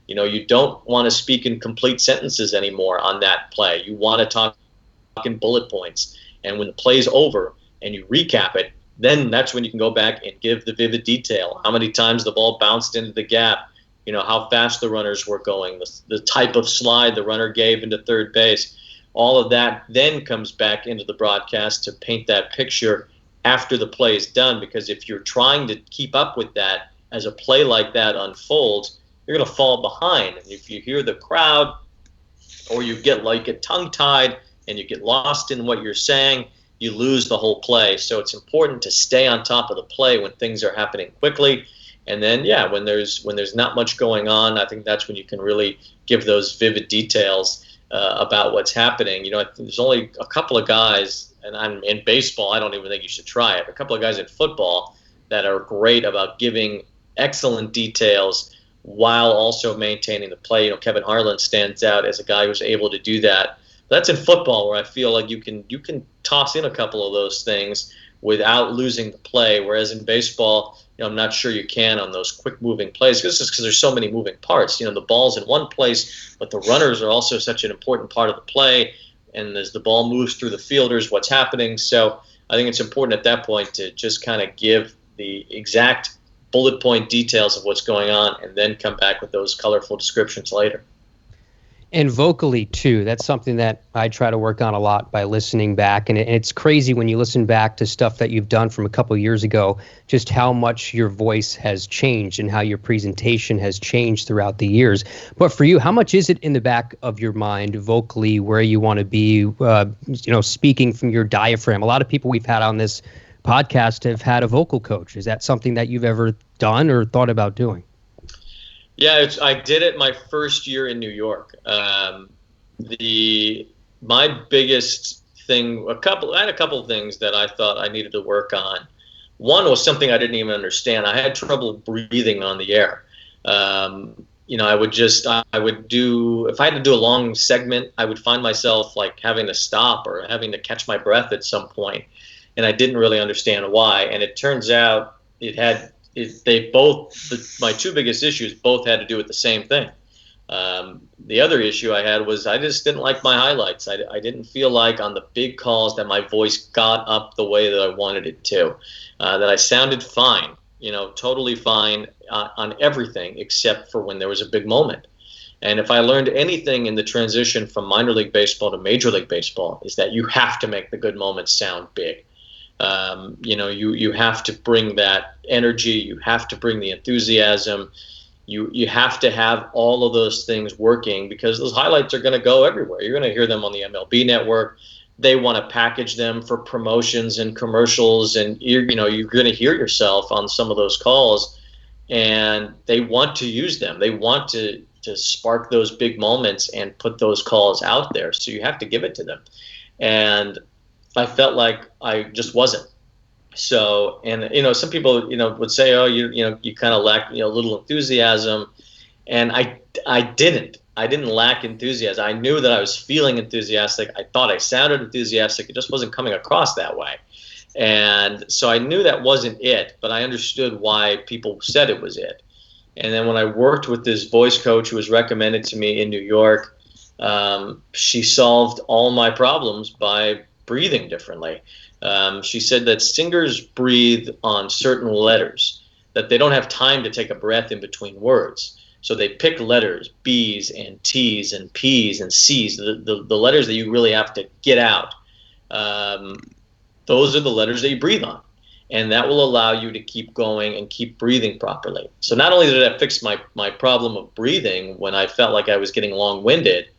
You don't want to speak in complete sentences anymore on that play. You want to talk in bullet points. And when the play's over and you recap it, then that's when you can go back and give the vivid detail. How many times the ball bounced into the gap, how fast the runners were going, the type of slide the runner gave into third base. All of that then comes back into the broadcast to paint that picture after the play is done, because if you're trying to keep up with that as a play like that unfolds, you're going to fall behind. And if you hear the crowd, or you get tongue-tied and you get lost in what you're saying, you lose the whole play. So it's important to stay on top of the play when things are happening quickly. And then, when there's not much going on, I think that's when you can really give those vivid details about what's happening. There's only a couple of guys, and in baseball, I don't even think you should try it. A couple of guys in football that are great about giving excellent details while also maintaining the play. Kevin Harlan stands out as a guy who's able to do that. That's in football, where I feel like you can toss in a couple of those things without losing the play, whereas in baseball, I'm not sure you can on those quick-moving plays, because there's so many moving parts. The ball's in one place, but the runners are also such an important part of the play, and as the ball moves through the fielders, what's happening. So I think it's important at that point to just kind of give the exact bullet point details of what's going on, and then come back with those colorful descriptions later.
And vocally, too, that's something that I try to work on a lot by listening back. And it's crazy when you listen back to stuff that you've done from a couple of years ago, just how much your voice has changed and how your presentation has changed throughout the years. But for you, how much is it in the back of your mind vocally where you want to be, speaking from your diaphragm? A lot of people we've had on this podcast have had a vocal coach. Is that something that you've ever done or thought about doing?
Yeah, I did it my first year in New York. My biggest thing, I had a couple of things that I thought I needed to work on. One was something I didn't even understand. I had trouble breathing on the air. I would do, if I had to do a long segment, I would find myself like having to stop or having to catch my breath at some point, and I didn't really understand why. And it turns out my 2 biggest issues both had to do with the same thing. The other issue I had was I just didn't like my highlights. I didn't feel like on the big calls that my voice got up the way that I wanted it to, that I sounded fine, totally fine on everything except for when there was a big moment. And if I learned anything in the transition from minor league baseball to major league baseball, is that you have to make the good moments sound big. You have to bring that energy. You have to bring the enthusiasm. You have to have all of those things working, because those highlights are going to go everywhere. You're going to hear them on the MLB network. They want to package them for promotions and commercials, and you're going to hear yourself on some of those calls, and they want to use them. They want to spark those big moments and put those calls out there. So you have to give it to them. And I felt like I just wasn't. So, and some people would say, oh, you kind of lack a little enthusiasm, and I didn't lack enthusiasm. I knew that I was feeling enthusiastic. I thought I sounded enthusiastic. It just wasn't coming across that way. And so I knew that wasn't it, but I understood why people said it was it. And then when I worked with this voice coach who was recommended to me in New York, she solved all my problems by breathing differently. She said that singers breathe on certain letters, that they don't have time to take a breath in between words. So they pick letters, B's and T's and P's and C's, the letters that you really have to get out. Those are the letters that you breathe on. And that will allow you to keep going and keep breathing properly. So not only did that fix my problem of breathing when I felt like I was getting long-winded,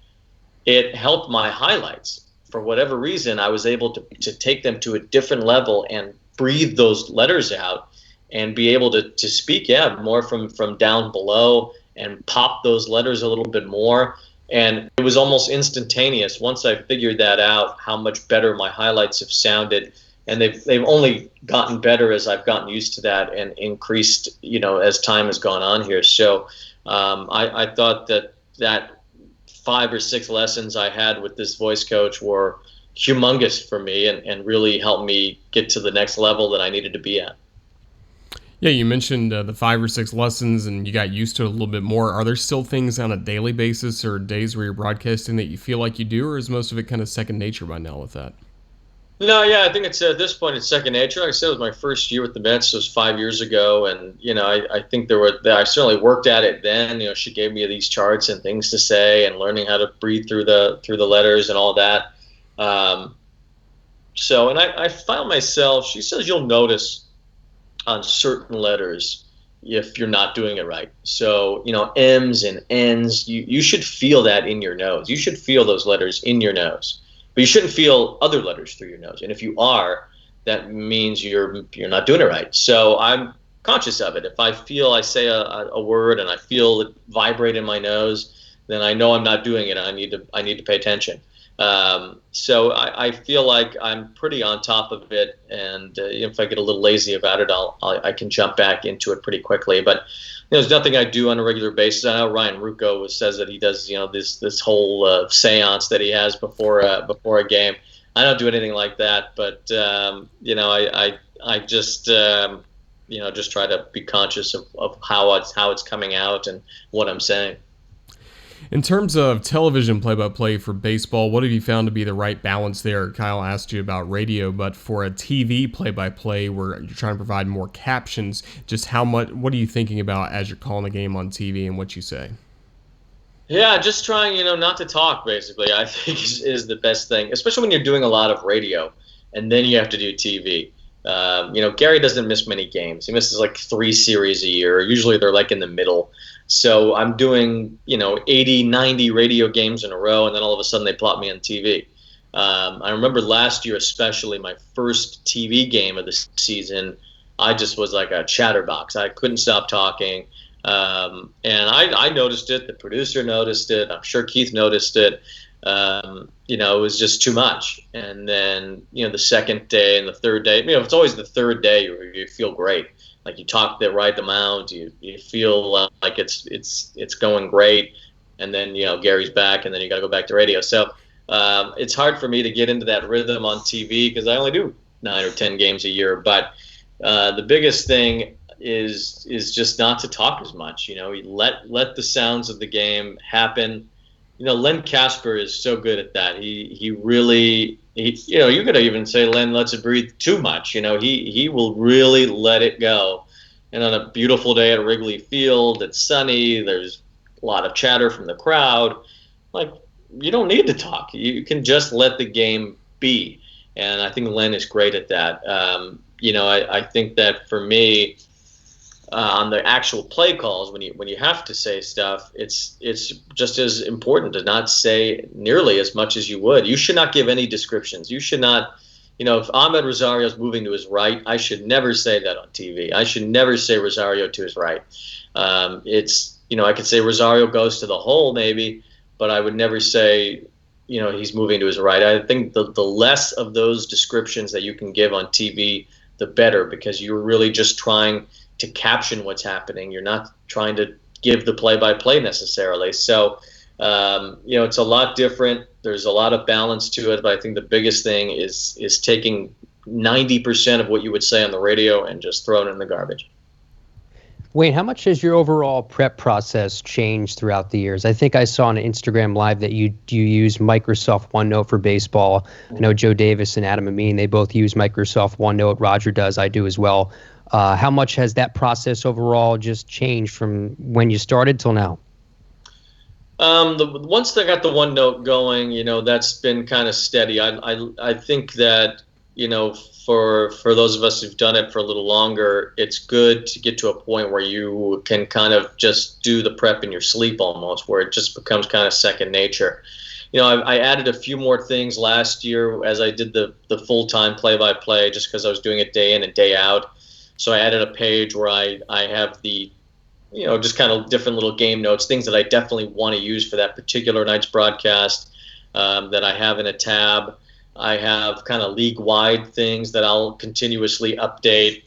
it helped my highlights. for whatever reason, I was able to take them to a different level and breathe those letters out and be able to speak, more from down below and pop those letters a little bit more. And it was almost instantaneous once I figured that out, how much better my highlights have sounded. And they've only gotten better as I've gotten used to that and increased, as time has gone on here. So I thought that 5 or 6 lessons I had with this voice coach were humongous for me and really helped me get to the next level that I needed to be at.
Yeah, you mentioned the 5 or 6 lessons and you got used to it a little bit more. Are there still things on a daily basis or days where you're broadcasting that you feel like you do, or is most of it kind of second nature by now with that?
No, yeah, I think it's at this point it's second nature. Like I said, it was my first year with the Mets. It was 5 years ago, and I think I certainly worked at it then. She gave me these charts and things to say, and learning how to breathe through the letters and all that. And I found myself. She says you'll notice on certain letters if you're not doing it right. So M's and N's, you should feel that in your nose. You should feel those letters in your nose. But you shouldn't feel other letters through your nose. And if you are, that means you're not doing it right. So I'm conscious of it. If I feel I say a word and I feel it vibrate in my nose, then I know I'm not doing it. I need to pay attention. So I feel like I'm pretty on top of it. And if I get a little lazy about it, I can jump back into it pretty quickly. But there's nothing I do on a regular basis. I know Ryan Ruocco says that he does, this whole seance that he has before a game. I don't do anything like that, but I just just try to be conscious of how it's coming out and what I'm saying.
In terms of television play-by-play for baseball, what have you found to be the right balance there? Kyle asked you about radio, but for a TV play-by-play where you're trying to provide more captions, just what are you thinking about as you're calling a game on TV and what you say?
Yeah, just trying, not to talk, basically, I think is the best thing, especially when you're doing a lot of radio and then you have to do TV. Gary doesn't miss many games. He misses like 3 series a year. Usually they're like in the middle. So I'm doing, 80, 90 radio games in a row, and then all of a sudden they plot me on TV. I remember last year, especially my first TV game of the season, I just was like a chatterbox. I couldn't stop talking. And I noticed it. The producer noticed it. I'm sure Keith noticed it. It was just too much. And then, the second day and the third day, it's always the third day where you feel great. Like you talk the right amount, you feel like it's going great, and then Gary's back, and then you got to go back to radio. So it's hard for me to get into that rhythm on TV because I only do 9 or 10 games a year. But the biggest thing is just not to talk as much. You let the sounds of the game happen. Len Casper is so good at that. He really, you could even say Len lets it breathe too much. He will really let it go. And on a beautiful day at Wrigley Field, it's sunny, there's a lot of chatter from the crowd. Like, you don't need to talk. You can just let the game be. And I think Len is great at that. I think that for me, on the actual play calls, when you have to say stuff, it's just as important to not say nearly as much as you would. You should not give any descriptions. You should not, if Ahmed Rosario's moving to his right, I should never say that on TV. I should never say Rosario to his right. I could say Rosario goes to the hole maybe, but I would never say, he's moving to his right. I think the less of those descriptions that you can give on TV, the better, because you're really just trying to caption what's happening. You're not trying to give the play-by-play necessarily. So, it's a lot different. There's a lot of balance to it, but I think the biggest thing is taking 90% of what you would say on the radio and just throwing it in the garbage.
Wayne, how much has your overall prep process changed throughout the years? I think I saw on Instagram Live that you use Microsoft OneNote for baseball. I know Joe Davis and Adam Amin, they both use Microsoft OneNote. Roger does. I do as well. How much has that process overall just changed from when you started till now?
Once I got the OneNote going, that's been kind of steady. I think that, for those of us who've done it for a little longer, it's good to get to a point where you can kind of just do the prep in your sleep almost, where it just becomes kind of second nature. I added a few more things last year as I did the full-time play-by-play, just because I was doing it day in and day out. So I added a page where I have the, just kind of different little game notes, things that I definitely want to use for that particular night's broadcast, that I have in a tab. I have kind of league-wide things that I'll continuously update.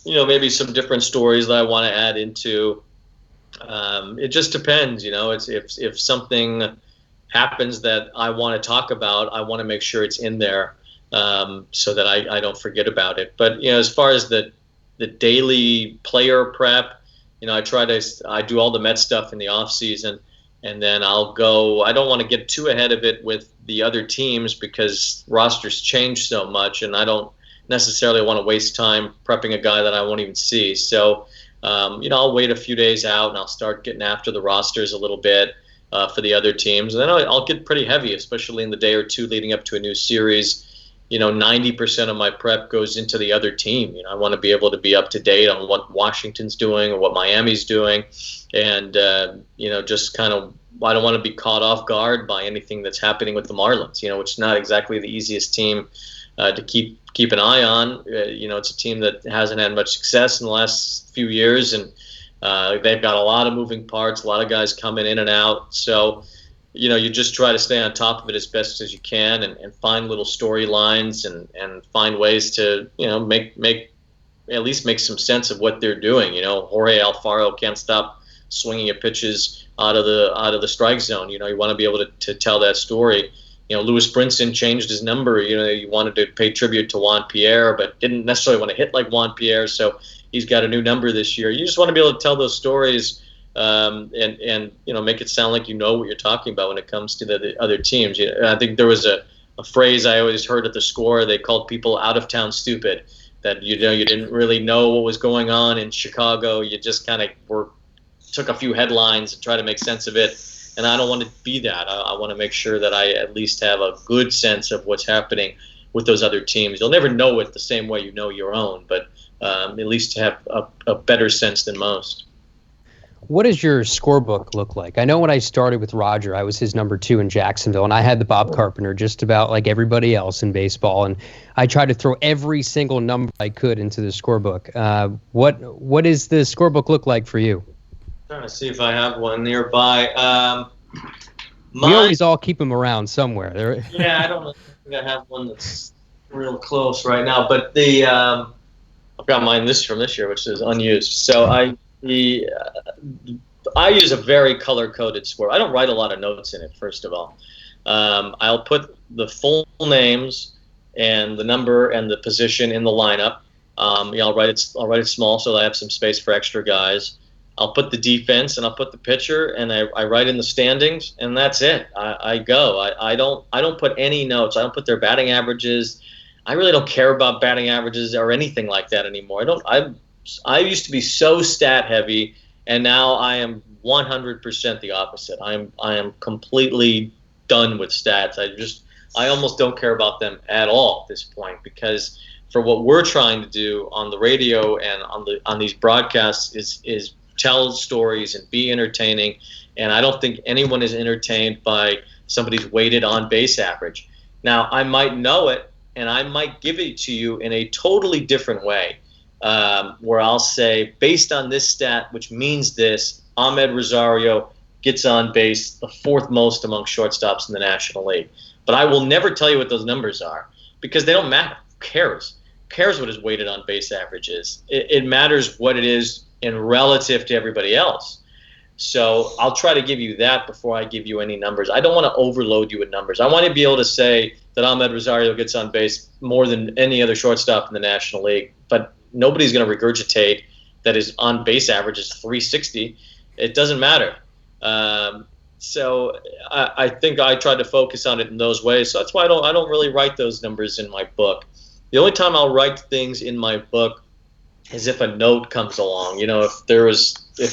Maybe some different stories that I want to add into. It just depends, It's if something happens that I want to talk about, I want to make sure it's in there, so that I don't forget about it. But as far as the daily player prep, I do all the Met stuff in the off season, and then I'll go. I don't want to get too ahead of it with the other teams because rosters change so much, and I don't necessarily want to waste time prepping a guy that I won't even see. So, I'll wait a few days out and I'll start getting after the rosters a little bit for the other teams. And then I'll get pretty heavy, especially in the day or two leading up to a new series. 90% of my prep goes into the other team. I want to be able to be up to date on what Washington's doing or what Miami's doing. And, just kind of, I don't want to be caught off guard by anything that's happening with the Marlins, which is not exactly the easiest team to keep an eye on. It's a team that hasn't had much success in the last few years, and they've got a lot of moving parts, a lot of guys coming in and out. So, you just try to stay on top of it as best as you can, and find little storylines and find ways to, at least make some sense of what they're doing. Jorge Alfaro can't stop swinging at pitches out of the strike zone. You want to be able to tell that story. Lewis Brinson changed his number. He wanted to pay tribute to Juan Pierre, but didn't necessarily want to hit like Juan Pierre, so he's got a new number this year. You just want to be able to tell those stories, and make it sound like you know what you're talking about when it comes to the other teams. I think there was a phrase I always heard at the Score. They called people out of town stupid. That you didn't really know what was going on in Chicago. You just kind of took a few headlines and tried to make sense of it. And I don't want to be that. I want to make sure that I at least have a good sense of what's happening with those other teams. You'll never know it the same way you know your own, but at least have a better sense than most.
What does your scorebook look like? I know when I started with Roger, I was his number 2 in Jacksonville, and I had the Bob Carpenter just about like everybody else in baseball, and I tried to throw every single number I could into the scorebook. What does the scorebook look like for you?
Trying to see if I have one nearby.
We always all keep them around somewhere.
Yeah, I don't think I have one that's real close right now. But I've got mine from this year, which is unused. So I use a very color-coded score. I don't write a lot of notes in it. First of all, I'll put the full names and the number and the position in the lineup. I'll write it small so that I have some space for extra guys. I'll put the defense and I'll put the pitcher, and I write in the standings, and that's it. I go. I don't put any notes. I don't put their batting averages. I really don't care about batting averages or anything like that anymore. I used to be so stat heavy, and now I am 100% the opposite. I am completely done with stats. I almost don't care about them at all at this point, because for what we're trying to do on the radio and on these broadcasts is tell stories and be entertaining, and I don't think anyone is entertained by somebody's weighted on base average. Now, I might know it, and I might give it to you in a totally different way, where I'll say, based on this stat, which means this, Ahmed Rosario gets on base the 4th most among shortstops in the National League. But I will never tell you what those numbers are, because they don't matter. Who cares? Who cares what his weighted on base average is? It matters what it is in relative to everybody else. So I'll try to give you that before I give you any numbers. I don't want to overload you with numbers. I want to be able to say that Ahmed Rosario gets on base more than any other shortstop in the National League, but nobody's going to regurgitate that his on base average is 360. It doesn't matter. So I think I try to focus on it in those ways. So that's why I don't really write those numbers in my book. The only time I'll write things in my book is if a note comes along. If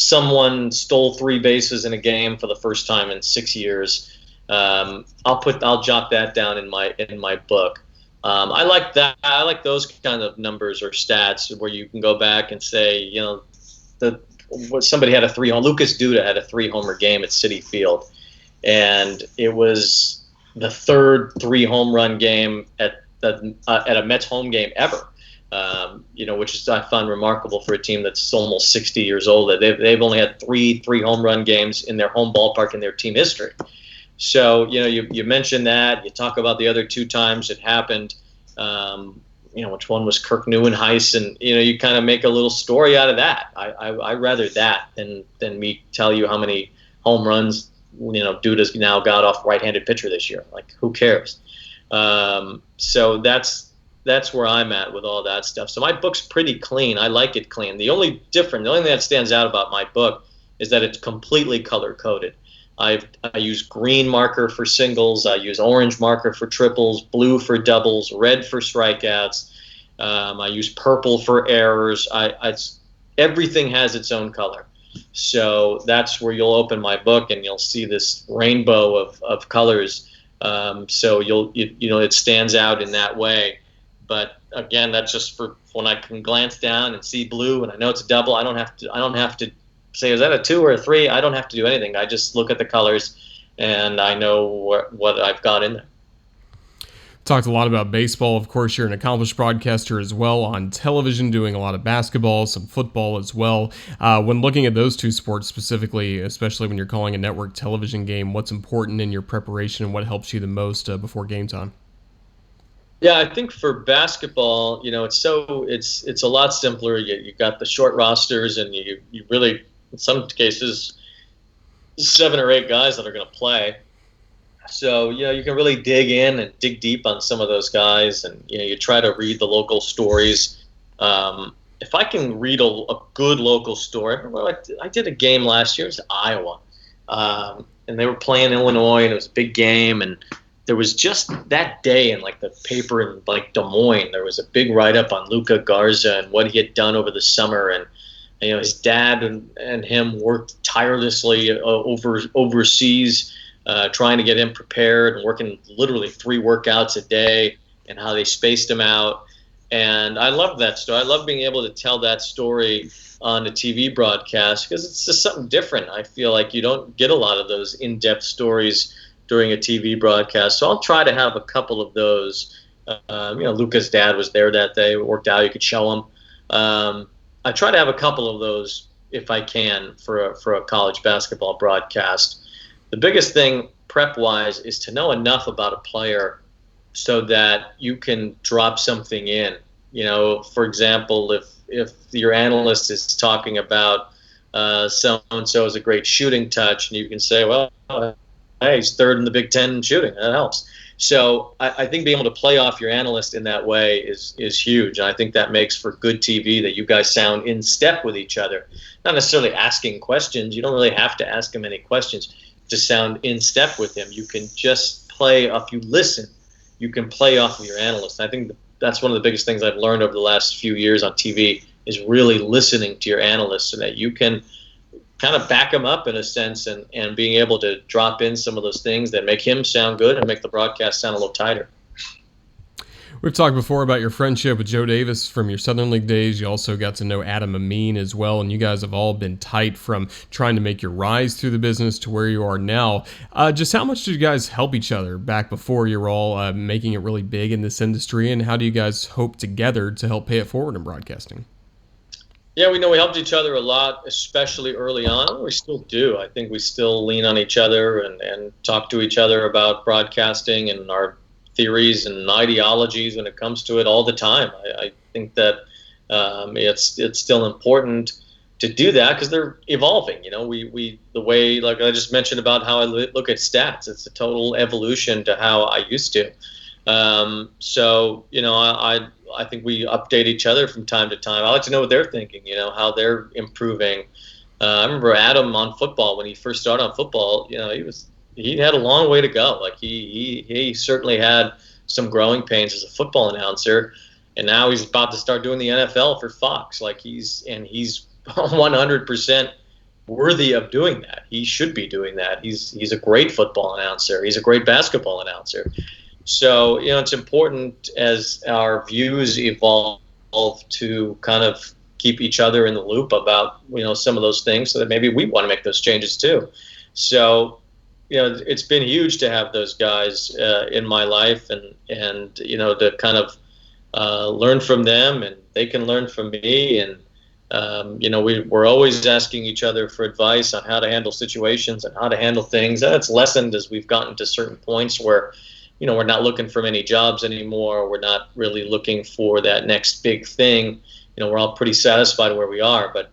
someone stole 3 bases in a game for the first time in 6 years, I'll jot that down in my book. I like that. I like those kind of numbers or stats where you can go back and say, somebody had a 3-home. Lucas Duda had a 3-homer game at Citi Field. and it was the third 3-home run game at a Mets home game ever. Which is, I find remarkable for a team that's almost 60 years old. They've only had three home run games in their home ballpark in their team history. So, you mentioned that. You talk about the other 2 times it happened. Which one was Kirk Neuenhuis, and you kind of make a little story out of that. I rather that than me tell you how many home runs dude has now got off right-handed pitcher this year. Like, who cares? So that's where I'm at with all that stuff. So my book's pretty clean. I like it clean. The only thing that stands out about my book is that it's completely color-coded. I use green marker for singles. I use orange marker for triples, blue for doubles, red for strikeouts. I use purple for errors. Everything has its own color. So that's where you'll open my book and you'll see this rainbow of colors. So it stands out in that way. But again, that's just for when I can glance down and see blue and I know it's a double. I don't have to say, is that a 2 or a 3? I don't have to do anything. I just look at the colors and I know what I've got in there.
Talked a lot about baseball. Of course, you're an accomplished broadcaster as well on television, doing a lot of basketball, some football as well. When looking at those 2 sports specifically, especially when you're calling a network television game, what's important in your preparation and what helps you the most before game time?
Yeah, I think for basketball, it's a lot simpler. You got the short rosters, and you really, in some cases, 7 or 8 guys that are going to play. So you can really dig in and dig deep on some of those guys, and you try to read the local stories. If I can read a good local story, I did a game last year. It was Iowa, and they were playing Illinois, and it was a big game, and there was just that day in the paper in Des Moines, there was a big write-up on Luka Garza and what he had done over the summer. And his dad and him worked tirelessly overseas trying to get him prepared and working literally 3 workouts a day and how they spaced him out. And I love that story. I love being able to tell that story on a TV broadcast because it's just something different. I feel like you don't get a lot of those in-depth stories during a TV broadcast. So I'll try to have a couple of those. Luca's dad was there that day. It worked out. You could show him. I try to have a couple of those if I can for a college basketball broadcast. The biggest thing prep-wise is to know enough about a player so that you can drop something in. For example, if your analyst is talking about so-and-so is a great shooting touch, and you can say, well, hey, he's 3rd in the Big Ten in shooting. That helps. So I think being able to play off your analyst in that way is huge. And I think that makes for good TV, that you guys sound in step with each other. Not necessarily asking questions. You don't really have to ask him any questions to sound in step with him. You can just play off. You listen. You can play off of your analyst. I think that's one of the biggest things I've learned over the last few years on TV is really listening to your analyst so that you can kind of back him up in a sense and being able to drop in some of those things that make him sound good and make the broadcast sound a little tighter.
We've talked before about your friendship with Joe Davis from your Southern League days. You also got to know Adam Amin as well, and you guys have all been tight from trying to make your rise through the business to where you are now. Just how much did you guys help each other back before you were all making it really big in this industry, and how do you guys hope together to help pay it forward in broadcasting?
Yeah, we helped each other a lot, especially early on. We still do. I think we still lean on each other and talk to each other about broadcasting and our theories and ideologies when it comes to it all the time. I think that it's still important to do that because they're evolving. We the way, like I just mentioned about how I look at stats, it's a total evolution to how I used to. So I think we update each other from time to time. I like to know what they're thinking, how they're improving. I remember Adam on football, when he first started on football, he had a long way to go. Like he certainly had some growing pains as a football announcer, and now he's about to start doing the NFL for Fox. Like he's 100% worthy of doing that. He should be doing that. He's a great football announcer. He's a great basketball announcer. So, it's important as our views evolve to kind of keep each other in the loop about, some of those things so that maybe we want to make those changes too. So, it's been huge to have those guys in my life, and to kind of learn from them, and they can learn from me. And we're always asking each other for advice on how to handle situations and how to handle things. And it's lessened as we've gotten to certain points where, we're not looking for many jobs anymore. We're not really looking for that next big thing. We're all pretty satisfied where we are. But,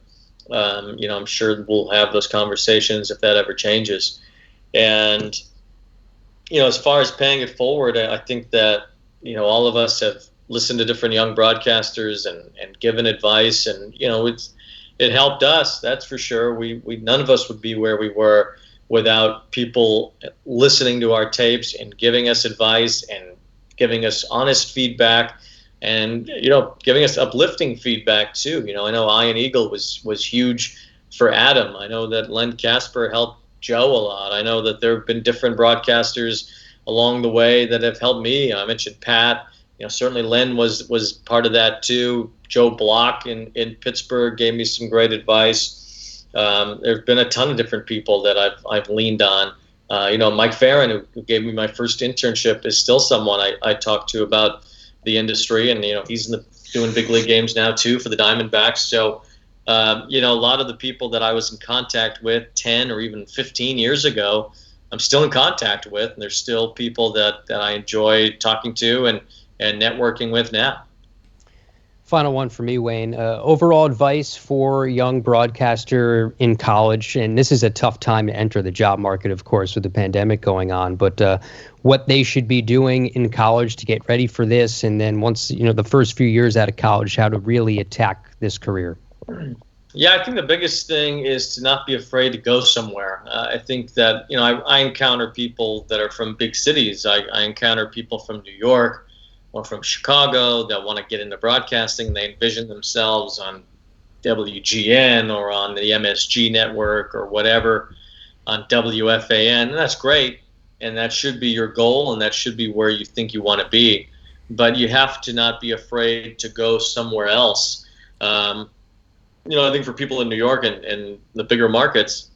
I'm sure we'll have those conversations if that ever changes. And, as far as paying it forward, I think that, all of us have listened to different young broadcasters and given advice, and it helped us, that's for sure. We none of us would be where we were without people listening to our tapes and giving us advice and giving us honest feedback, and giving us uplifting feedback too. I know Ian Eagle was huge for Adam. I know that Len Casper helped Joe a lot. I know that there have been different broadcasters along the way that have helped me. I mentioned Pat. Certainly Len was part of that too. Joe Block in Pittsburgh gave me some great advice. There've been a ton of different people that I've leaned on. Mike Farron, who gave me my first internship, is still someone I talk to about the industry, and he's doing big league games now too for the Diamondbacks. So a lot of the people that I was in contact with 10 or even 15 years ago, I'm still in contact with, and there's still people that I enjoy talking to and networking with now.
Final one for me, Wayne. Overall advice for a young broadcaster in college, and this is a tough time to enter the job market, of course, with the pandemic going on, but what they should be doing in college to get ready for this, and then once, the first few years out of college, how to really attack this career.
Yeah, I think the biggest thing is to not be afraid to go somewhere. I think that, I encounter people that are from big cities. I encounter people from New York or from Chicago that want to get into broadcasting. They envision themselves on WGN or on the MSG network or whatever, on WFAN. And that's great, and that should be your goal, and that should be where you think you want to be. But you have to not be afraid to go somewhere else. I think for people in New York and the bigger markets,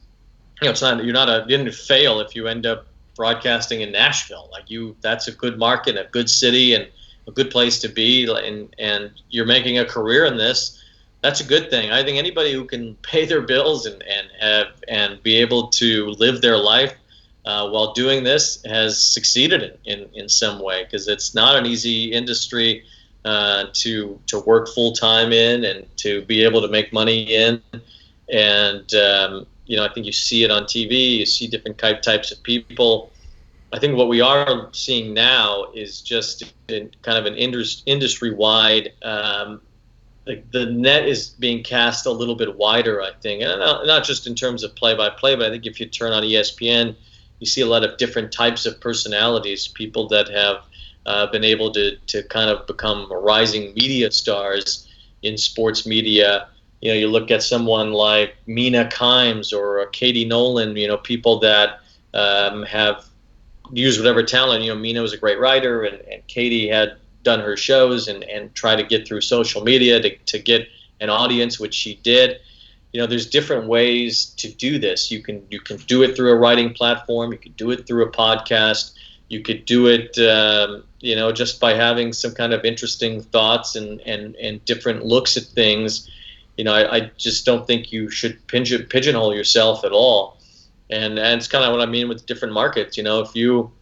you didn't fail if you end up broadcasting in Nashville. That's a good market, a good city, and a good place to be, and you're making a career in this. That's a good thing. I think anybody who can pay their bills and be able to live their life while doing this has succeeded in some way, because it's not an easy industry to work full time in and to be able to make money in. And I think you see it on TV. You see different types of people. I think what we are seeing now is just kind of an industry-wide. The net is being cast a little bit wider, I think, and not just in terms of play-by-play, but I think if you turn on ESPN, you see a lot of different types of personalities, people that have been able to kind of become rising media stars in sports media. You look at someone like Mina Kimes or Katie Nolan, people that have used whatever talent. Mina was a great writer, and Katie had done her shows and try to get through social media to get an audience, which she did. There's different ways to do this. You can do it through a writing platform. You could do it through a podcast. You could do it, just by having some kind of interesting thoughts and different looks at things. I just don't think you should pigeonhole yourself at all. And it's kind of what I mean with different markets. If you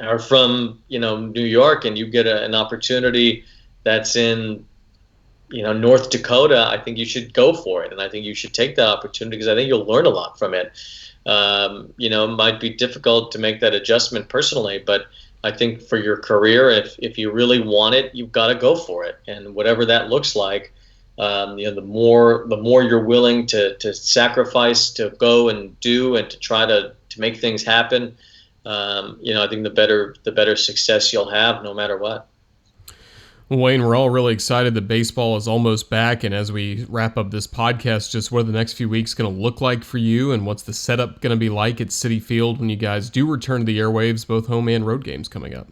are from, New York and you get an opportunity that's in, North Dakota, I think you should go for it. And I think you should take that opportunity, because I think you'll learn a lot from it. It might be difficult to make that adjustment personally, but I think for your career, if you really want it, you've got to go for it. And whatever that looks like, the more you're willing to sacrifice to go and do and to try to make things happen, I think the better success you'll have, no matter what.
Wayne, we're all really excited that baseball is almost back, and as we wrap up this podcast, just what are the next few weeks going to look like for you, and what's the setup going to be like at Citi Field when you guys do return to the airwaves, both home and road games coming up?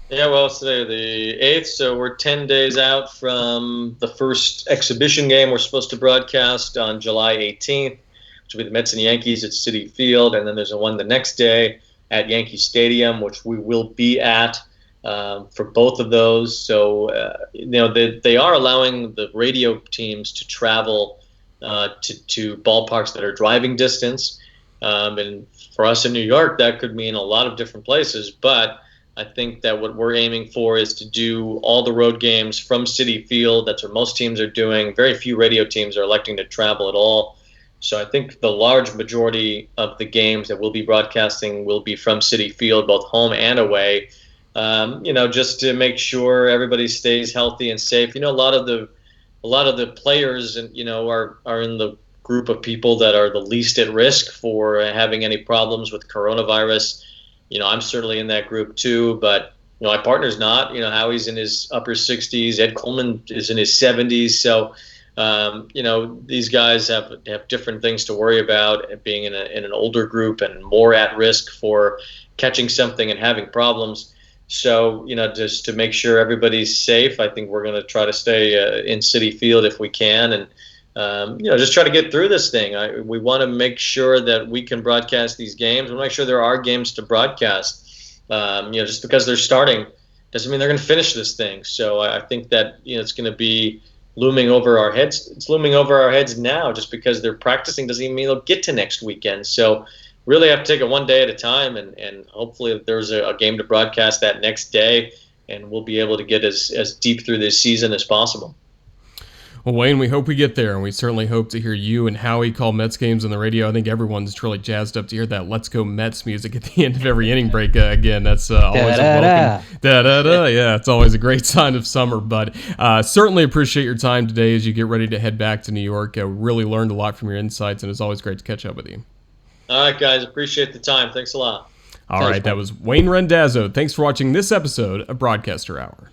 Yeah, well, it's today the 8th, so we're 10 days out from the first exhibition game we're supposed to broadcast on July 18th. which will be the Mets and Yankees at Citi Field, and then there's a one the next day at Yankee Stadium, which we will be at for both of those. So, they are allowing the radio teams to travel to ballparks that are driving distance. And for us in New York, that could mean a lot of different places. But I think that what we're aiming for is to do all the road games from Citi Field. That's what most teams are doing. Very few radio teams are electing to travel at all. So I think the large majority of the games that we'll be broadcasting will be from Citi Field, both home and away. Just to make sure everybody stays healthy and safe. A lot of the players, are in the group of people that are the least at risk for having any problems with coronavirus. I'm certainly in that group too, but my partner's not. Howie's in his upper 60s. Ed Coleman is in his 70s. So, these guys have different things to worry about, being in an older group and more at risk for catching something and having problems. So, just to make sure everybody's safe, I think we're going to try to stay in Citi Field if we can, and just try to get through this thing. We want to make sure that we can broadcast these games. We want to make sure there are games to broadcast. Just because they're starting doesn't mean they're going to finish this thing. So I think that it's going to be looming over our heads. It's looming over our heads now. Just because they're practicing doesn't even mean they'll get to next weekend. So really have to take it one day at a time, and hopefully there's a game to broadcast that next day, and we'll be able to get as deep through this season as possible.
Well, Wayne, we hope we get there, and we certainly hope to hear you and Howie call Mets games on the radio. I think everyone's truly jazzed up to hear that "Let's Go Mets" music at the end of every inning break again. That's always a welcome. Da-da-da. Yeah, it's always a great sign of summer. But certainly appreciate your time today as you get ready to head back to New York. Really learned a lot from your insights, and it's always great to catch up with you.
All right, guys. Appreciate the time. Thanks a lot.
All right, that was Wayne Randazzo. Thanks for watching this episode of Broadcaster Hour.